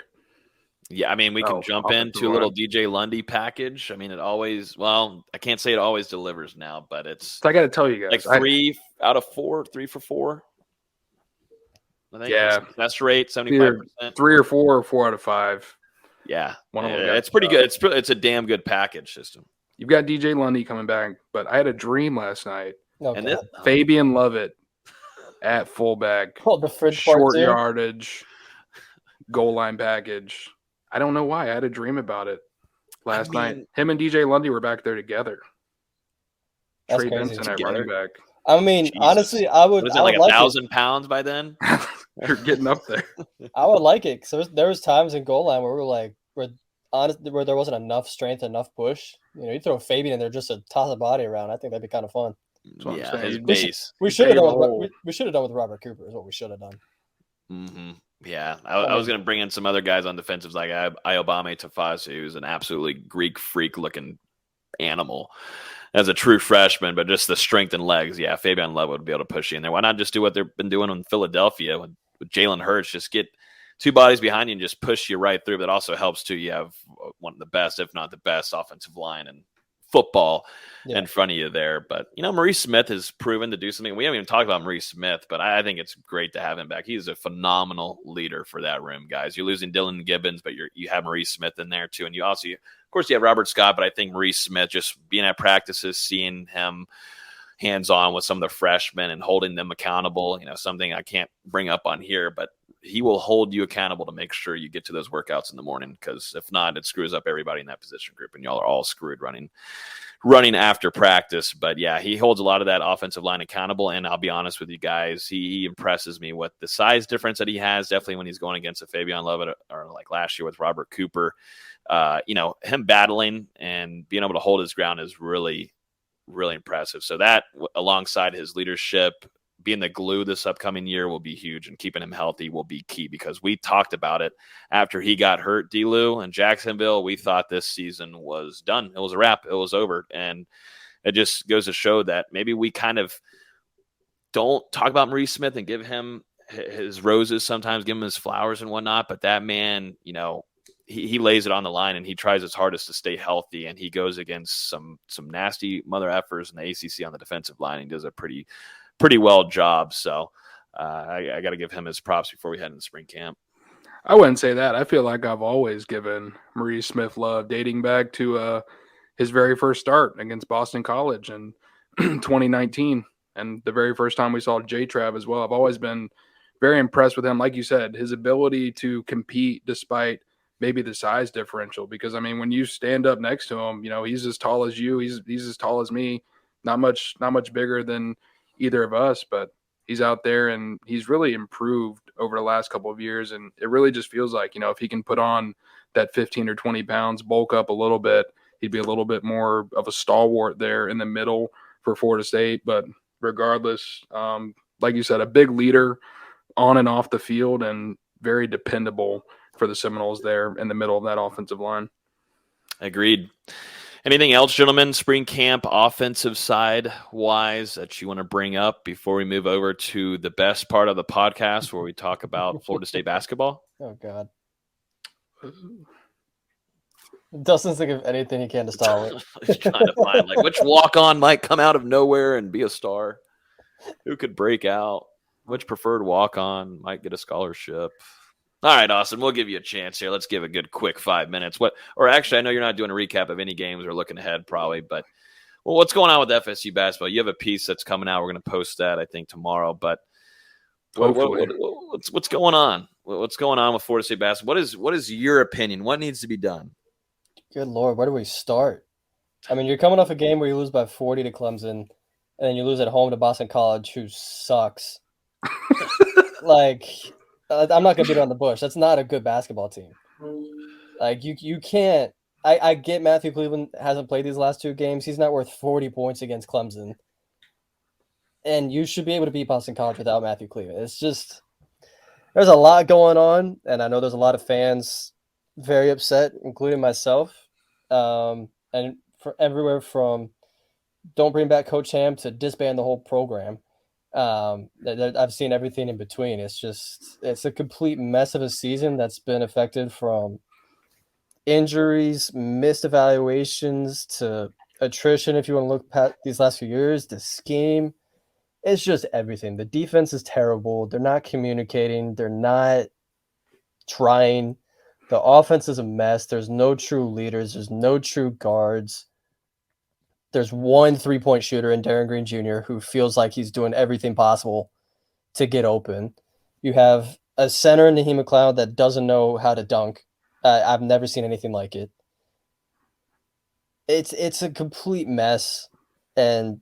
Yeah, I mean, we can jump into a little DJ Lundy package. I mean, I can't say it always delivers now, but it's I got to tell you guys, like 3 out of 4, 3 for 4. I think. Yeah. Best rate, 75%. 3 or 4 or 4 out of 5. Yeah. It's pretty good. It's a damn good package system. You've got DJ Lundy coming back, but I had a dream last night. Okay. Fabian Lovett at fullback, the fridge short yardage, goal line package. I don't know why. I had a dream about it last night. Him and DJ Lundy were back there together. Trey Benson at running back. I mean, Jesus. Honestly, I would. Was it like 1,000 pounds by then? You're getting up there. I would like it, because there was times in goal line where we were like, where there wasn't enough strength, enough push. You throw Fabian in there just to toss a body around. I think that'd be kind of fun. Yeah, his base. We should have done. We should have done with Robert Cooper. Is what we should have done. Mm-hmm. Yeah, I was going to bring in some other guys on defensives like Iobame Tafasu, who's an absolutely Greek freak looking animal as a true freshman, but just the strength and legs. Yeah, Fabian Love would be able to push you in there. Why not just do what they've been doing in Philadelphia with Jalen Hurts? Just get 2 bodies behind you and just push you right through. But it also helps too. You have one of the best, if not the best, offensive line in football in front of you there. But Maurice Smith has proven to do something. We haven't even talked about Maurice Smith, but I think it's great to have him back. He's a phenomenal leader for that room, guys. You're losing Dylan Gibbons, but you have Maurice Smith in there too, and you also, of course, you have Robert Scott. But I think Maurice Smith, just being at practices, seeing him hands-on with some of the freshmen and holding them accountable, something I can't bring up on here, but he will hold you accountable to make sure you get to those workouts in the morning, because if not, it screws up everybody in that position group, and y'all are all screwed running after practice. But yeah, he holds a lot of that offensive line accountable, and I'll be honest with you guys, he impresses me with the size difference that he has, definitely when he's going against a Fabian Lovett or like last year with Robert Cooper. Him battling and being able to hold his ground is really, really impressive. So that, alongside his leadership, being the glue this upcoming year, will be huge, and keeping him healthy will be key, because we talked about it after he got hurt, D-Lou, in Jacksonville. We thought this season was done. It was a wrap. It was over. And it just goes to show that maybe we kind of don't talk about Maurice Smith and give him his roses sometimes, give him his flowers and whatnot. But that man, he lays it on the line, and he tries his hardest to stay healthy, and he goes against some nasty mother effers in the ACC on the defensive line. He does a pretty well job. So I got to give him his props before we head into spring camp. I wouldn't say that. I feel like I've always given Maurice Smith love, dating back to his very first start against Boston College in 2019, and the very first time we saw J-Trav as well. I've always been very impressed with him. Like you said, his ability to compete despite maybe the size differential, because I mean, when you stand up next to him, he's as tall as you, he's as tall as me, not much bigger than either of us, but he's out there and he's really improved over the last couple of years. And it really just feels like, if he can put on that 15 or 20 pounds, bulk up a little bit, he'd be a little bit more of a stalwart there in the middle for Florida State. But regardless. Like you said, a big leader on and off the field and very dependable for the Seminoles there in the middle of that offensive line. Agreed. Anything else, gentlemen, spring camp offensive side wise that you want to bring up before we move over to the best part of the podcast where we talk about Florida State basketball? Oh, God. Dustin's thinking of anything he can to stall it. He's trying to find which walk-on might come out of nowhere and be a star. Who could break out? Which preferred walk-on might get a scholarship? All right, Austin, we'll give you a chance here. Let's give a good quick 5 minutes. Or actually, I know you're not doing a recap of any games or looking ahead probably, but what's going on with FSU basketball? You have a piece that's coming out. We're going to post that, I think, tomorrow. But what's going on? What's going on with Florida State basketball? What is your opinion? What needs to be done? Good Lord, where do we start? I mean, you're coming off a game where you lose by 40 to Clemson, and then you lose at home to Boston College, who sucks. I'm not going to beat around the bush. That's not a good basketball team. You can't. I get Matthew Cleveland hasn't played these last 2 games. He's not worth 40 points against Clemson. And you should be able to beat Boston College without Matthew Cleveland. It's just there's a lot going on, and I know there's a lot of fans very upset, including myself. And for everywhere from don't bring back Coach Ham to disband the whole program. I've seen everything in between. It's a complete mess of a season that's been affected from injuries, missed evaluations, to attrition, if you want to look past these last few years, the scheme. It's just everything. The defense is terrible. They're not communicating. They're not trying. The offense is a mess. There's no true leaders. There's no true guards. There's one 3-point shooter in Darren Green Jr. who feels like he's doing everything possible to get open. You have a center in Naheem McLeod that doesn't know how to dunk. I've never seen anything like it. It's a complete mess. And,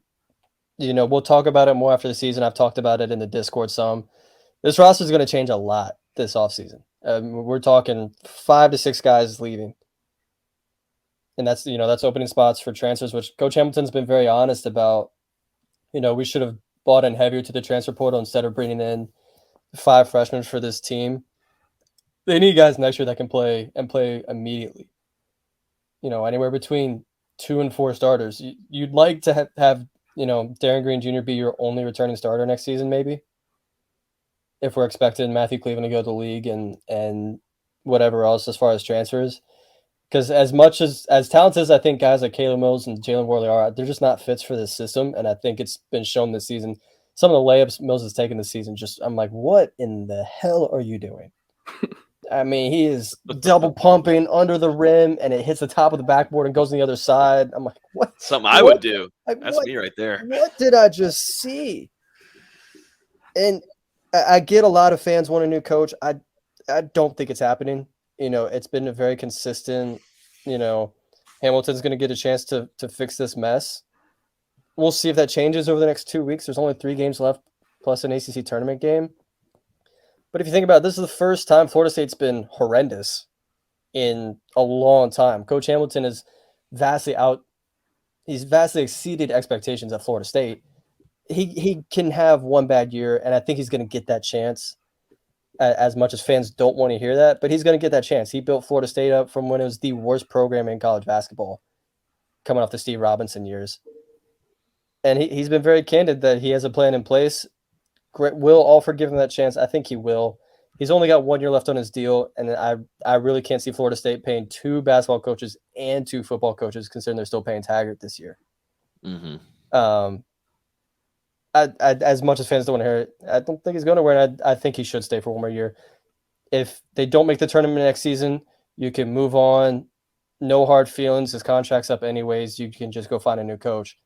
we'll talk about it more after the season. I've talked about it in the Discord some. This roster is going to change a lot this offseason. We're talking 5 to 6 guys leaving. And that's opening spots for transfers, which Coach Hamilton's been very honest about. We should have bought in heavier to the transfer portal instead of bringing in 5 freshmen for this team. They need guys next year that can play immediately. Anywhere between 2 and 4 starters. You'd like to have Darren Green Jr. be your only returning starter next season, maybe. If we're expecting Matthew Cleveland to go to the league and whatever else as far as transfers. Because as much as talented as I think guys like Caleb Mills and Jalen Worley are, they're just not fits for this system. And I think it's been shown this season. Some of the layups Mills has taken this season, I'm like, what in the hell are you doing? I mean, he is double pumping under the rim, and it hits the top of the backboard and goes on the other side. I'm like, what? Something I would do. That's me right there. What did I just see? And I get a lot of fans want a new coach. I don't think it's happening. It's been a very consistent, Hamilton's going to get a chance to fix this mess. We'll see if that changes over the next 2 weeks. There's only 3 games left plus an ACC tournament game. But if you think about it, this is the first time Florida State's been horrendous in a long time. Coach Hamilton is he's vastly exceeded expectations at Florida State. He can have one bad year, and I think he's going to get that chance. As much as fans don't want to hear that, but he's going to get that chance. He built Florida State up from when it was the worst program in college basketball, coming off the Steve Robinson years. And he's been very candid that he has a plan in place. Will Alford give him that chance? I think he will. He's only got 1 year left on his deal, and I really can't see Florida State paying 2 basketball coaches and 2 football coaches, considering they're still paying Taggart this year. Mm-hmm. As much as fans don't want to hear it, I don't think he's going nowhere, and I think he should stay for 1 more year. If they don't make the tournament next season, you can move on. No hard feelings. His contract's up anyways. You can just go find a new coach.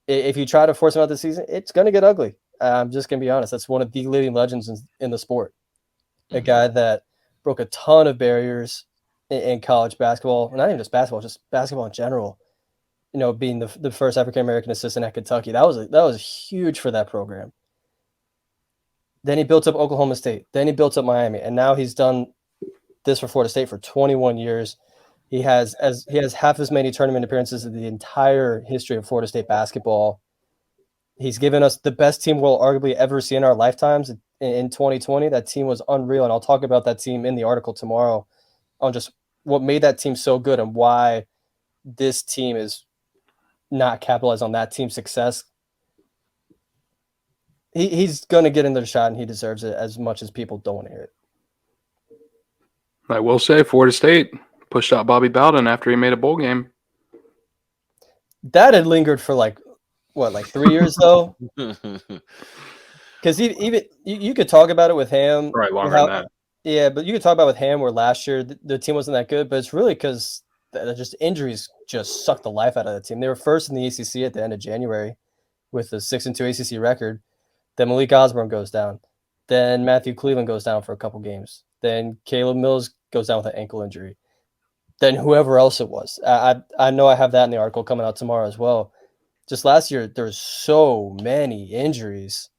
If you try to force him out this season, it's going to get ugly. I'm just going to be honest. That's one of the leading legends in the sport. A guy that broke a ton of barriers in college basketball. Not even just basketball in general. Being the first African-American assistant at Kentucky. That was huge for that program. Then he built up Oklahoma State. Then he built up Miami. And now he's done this for Florida State for 21 years. He has half as many tournament appearances in the entire history of Florida State basketball. He's given us the best team we'll arguably ever see in our lifetimes in 2020. That team was unreal, and I'll talk about that team in the article tomorrow on just what made that team so good and why this team is not capitalized on that team's success. He's going to get in the shot, and he deserves it as much as people don't want to hear it. I will say Florida State pushed out Bobby Bowden after he made a bowl game. That had lingered for like 3 years though. Because even you could talk about it with Ham. Right, longer than that. Yeah, but you could talk about with Ham where last year the team wasn't that good, but it's really because just injuries just sucked the life out of the team. They were first in the ACC at the end of January with a 6-2 ACC record. Then Malik Osborne goes down. Then Matthew Cleveland goes down for a couple games. Then Caleb Mills goes down with an ankle injury. Then whoever else it was. I know I have that in the article coming out tomorrow as well. Just last year, there's so many injuries.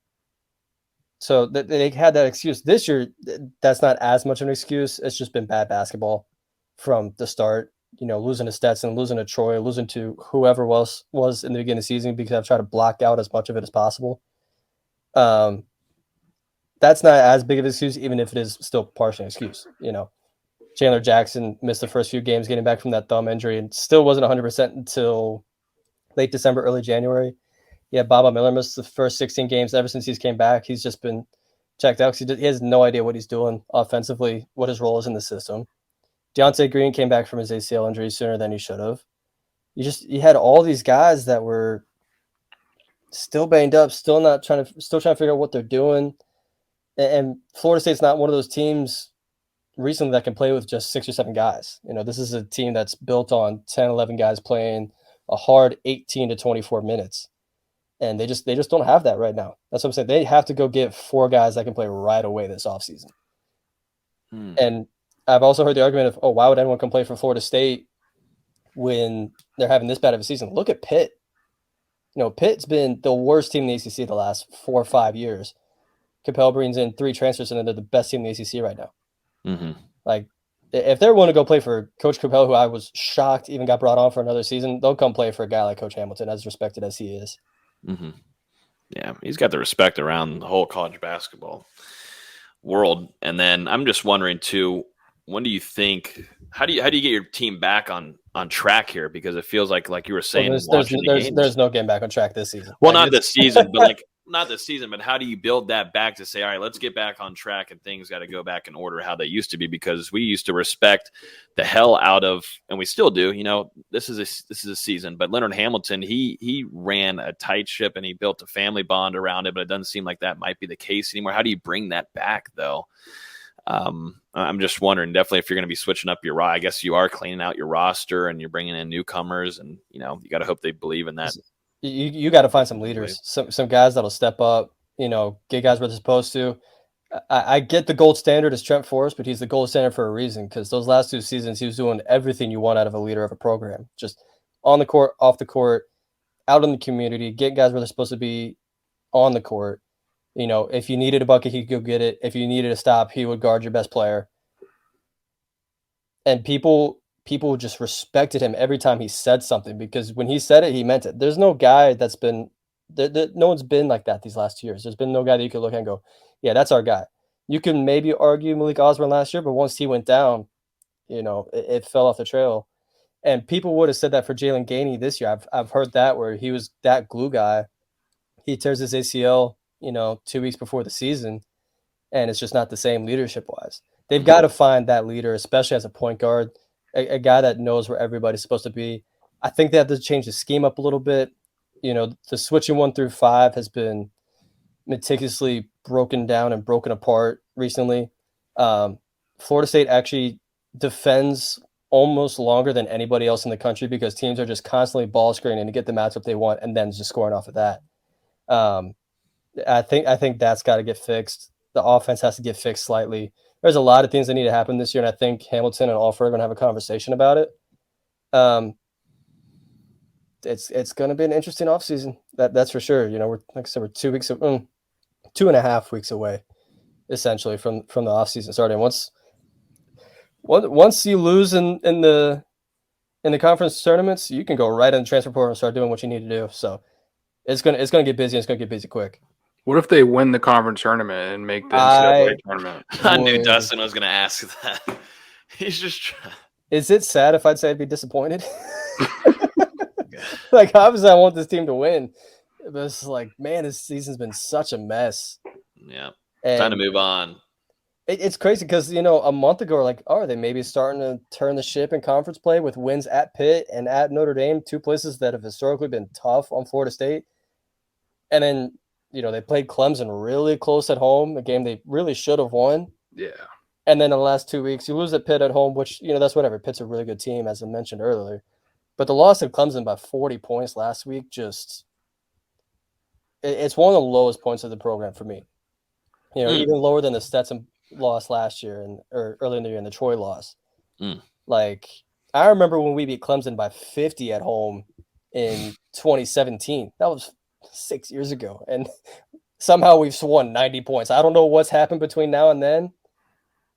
So they had that excuse. This year, that's not as much of an excuse. It's just been bad basketball from the start. Losing to Stetson, losing to Troy, losing to whoever else was in the beginning of the season because I've tried to block out as much of it as possible. That's not as big of an excuse, even if it is still partially an excuse. Chandler Jackson missed the first few games getting back from that thumb injury and still wasn't 100% until late December, early January. Yeah, Baba Miller missed the first 16 games. Ever since he's came back, he's just been checked out because he has no idea what he's doing offensively, what his role is in the system. Deontay Green came back from his ACL injury sooner than he should have. You had all these guys that were still banged up, still trying to figure out what they're doing. And Florida State's not one of those teams recently that can play with just 6 or 7 guys. This is a team that's built on 10, 11 guys playing a hard 18 to 24 minutes. And they just don't have that right now. That's what I'm saying. They have to go get 4 guys that can play right away this offseason. And I've also heard the argument of, why would anyone come play for Florida State when they're having this bad of a season? Look at Pitt. Pitt's been the worst team in the ACC the last 4 or 5 years. Capel brings in 3 transfers, and they're the best team in the ACC right now. Mm-hmm. Like, if they're willing to go play for Coach Capel, who I was shocked even got brought on for another season, they'll come play for a guy like Coach Hamilton, as respected as he is. Mm-hmm. Yeah, he's got the respect around the whole college basketball world. And then I'm just wondering too, when do you think? How do you get your team back on track here? Because it feels like you were saying, there's no getting back on track this season. Well, not this season, but not this season, but how do you build that back to say, all right, let's get back on track and things got to go back in order how they used to be, because we used to respect the hell out of, and we still do, this is a season, but Leonard Hamilton, he ran a tight ship and he built a family bond around it, but it doesn't seem like that might be the case anymore. How do you bring that back though? I'm just wondering, definitely if you're going to be switching up I guess you are cleaning out your roster and you're bringing in newcomers, and you got to hope they believe in that. You got to find some leaders, some guys that'll step up, get guys where they're supposed to. I get the gold standard is Trent Forrest, but he's the gold standard for a reason, because those last 2 seasons, he was doing everything you want out of a leader of a program. Just on the court, off the court, out in the community, get guys where they're supposed to be on the court. If you needed a bucket, he could go get it. If you needed a stop, he would guard your best player. And people just respected him every time he said something, because when he said it, he meant it. There's no guy that's been no one's been like that these last 2 years. There's been no guy that you could look at and go, yeah, that's our guy. You can maybe argue Malik Osborne last year, but once he went down, it fell off the trail. And people would have said that for Jalen Gainey this year. I've heard that, where he was that glue guy. He tears his ACL, 2 weeks before the season, and it's just not the same leadership wise. They've got to find that leader, especially as a point guard, a guy that knows where everybody's supposed to be. I think they have to change the scheme up a little bit. The switching 1 through 5 has been meticulously broken down and broken apart recently. Florida State actually defends almost longer than anybody else in the country, because teams are just constantly ball screening to get the matchup they want and then just scoring off of that. I think that's got to get fixed. The offense has to get fixed slightly. There's a lot of things that need to happen this year, and I think Hamilton and Alford are going to have a conversation about it. It's going to be an interesting offseason. That's for sure. We're, like I said, we're 2.5 weeks away, essentially, from the offseason starting. Once you lose in the conference tournaments, you can go right in the transfer portal and start doing what you need to do. So It's gonna get busy. It's gonna get busy quick. What if they win the conference tournament and make the NCAA tournament? I knew Dustin was going to ask that. He's just trying. Is it sad if I'd say I'd be disappointed? Like, obviously, I want this team to win. But it's like, man, this season's been such a mess. Yeah. And time to move on. It's crazy because, a month ago, we're like, are they maybe starting to turn the ship in conference play with wins at Pitt and at Notre Dame, two places that have historically been tough on Florida State? And then, they played Clemson really close at home, a game they really should have won. Yeah. And then in the last 2 weeks, you lose at Pitt at home, which, that's whatever. Pitt's a really good team, as I mentioned earlier. But the loss at Clemson by 40 points last week, it's one of the lowest points of the program for me. Even lower than the Stetson loss last year or early in the year and the Troy loss. Like, I remember when we beat Clemson by 50 at home in 2017. That was 6 years ago, and somehow we've won 90 points. I don't know what's happened between now and then,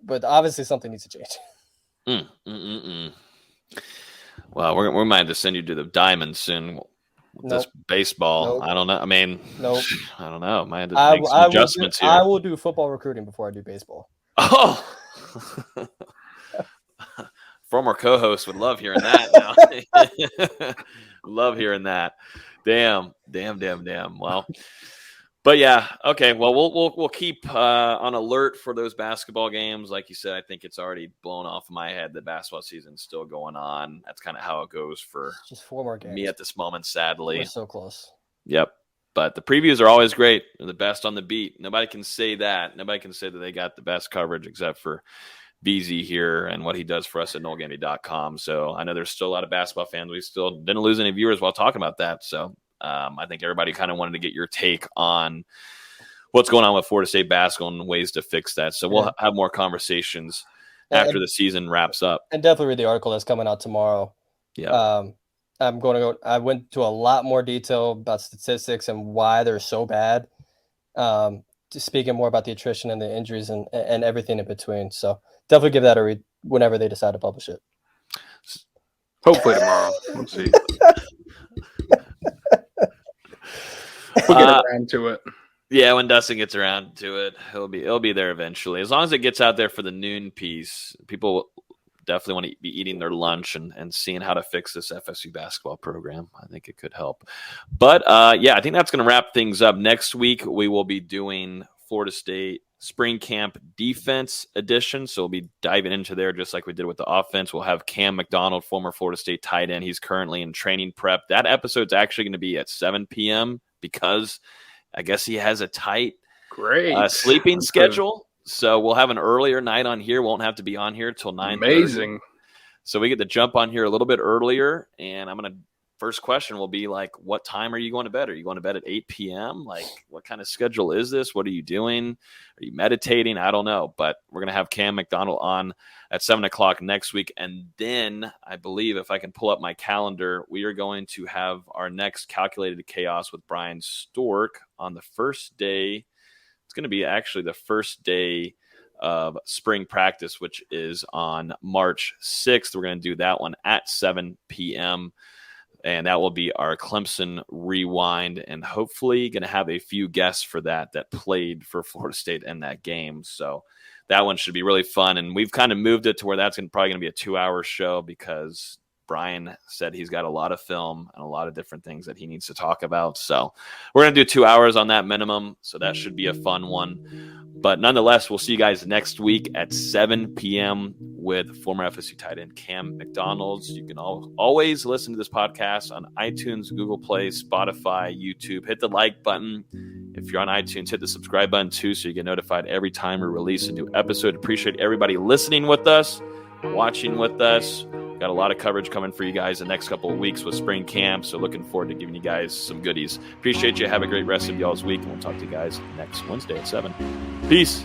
but obviously something needs to change. Well, we might have to send you to the Diamond soon with this baseball. Nope. I don't know. I mean, nope. I don't know. Might have to make some adjustments here. I will do football recruiting before I do baseball. Oh, former co-host would love hearing that. Now. Love hearing that. Damn. Well, but yeah, okay. Well, we'll keep on alert for those basketball games. Like you said, I think it's already blown off my head that basketball season's still going on. That's kind of how it goes for just 4 more games. Me at this moment, sadly. We're so close. Yep. But the previews are always great. They're the best on the beat. Nobody can say that. Nobody can say that they got the best coverage except for BZ here and what he does for us at NoelGamby.com. So I know there's still a lot of basketball fans. We still didn't lose any viewers while talking about that. So I think everybody kind of wanted to get your take on what's going on with Florida State basketball and ways to fix that. So we'll have more conversations after the season wraps up. And definitely read the article that's coming out tomorrow. Yeah. I went to a lot more detail about statistics and why they're so bad. Just speaking more about the attrition and the injuries and everything in between. So definitely give that a read whenever they decide to publish it. Hopefully tomorrow. We'll see. We'll get around to it. Yeah, when Dustin gets around to it, he'll be there eventually. As long as it gets out there for the noon piece, people definitely want to be eating their lunch and seeing how to fix this FSU basketball program. I think it could help. But I think that's going to wrap things up. Next week, we will be doing Florida State Spring Camp Defense Edition. So we'll be diving into there just like we did with the offense. We'll have Cam McDonald, former Florida State tight end. He's currently in training prep. That episode's actually going to be at 7 p.m. because I guess he has a tight sleeping schedule. So we'll have an earlier night on here. Won't have to be on here till 9:30. Amazing. So we get to jump on here a little bit earlier. And first question will be like, what time are you going to bed? Are you going to bed at 8 p.m.? Like, what kind of schedule is this? What are you doing? Are you meditating? I don't know. But we're going to have Cam McDonald on at 7 o'clock next week. And then I believe if I can pull up my calendar, we are going to have our next Calculated Chaos with Brian Stork on the first day. It's going to be actually the first day of spring practice, which is on March 6th. We're going to do that one at 7 p.m., and that will be our Clemson Rewind, and hopefully going to have a few guests for that played for Florida State in that game. So that one should be really fun, and we've kind of moved it to where that's probably going to be a 2-hour show because Brian said he's got a lot of film and a lot of different things that he needs to talk about. So we're going to do 2 hours on that minimum. So that should be a fun one. But nonetheless, we'll see you guys next week at 7 p.m. with former FSU tight end Cam McDonald. You can always listen to this podcast on iTunes, Google Play, Spotify, YouTube. Hit the like button. If you're on iTunes, hit the subscribe button too so you get notified every time we release a new episode. Appreciate everybody listening with us, watching with us. Got a lot of coverage coming for you guys the next couple of weeks with spring camp, so looking forward to giving you guys some goodies. Appreciate you. Have a great rest of y'all's week, and we'll talk to you guys next Wednesday at 7. Peace.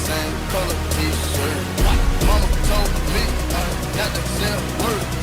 Same color t-shirt. Mama told me not got to accept work.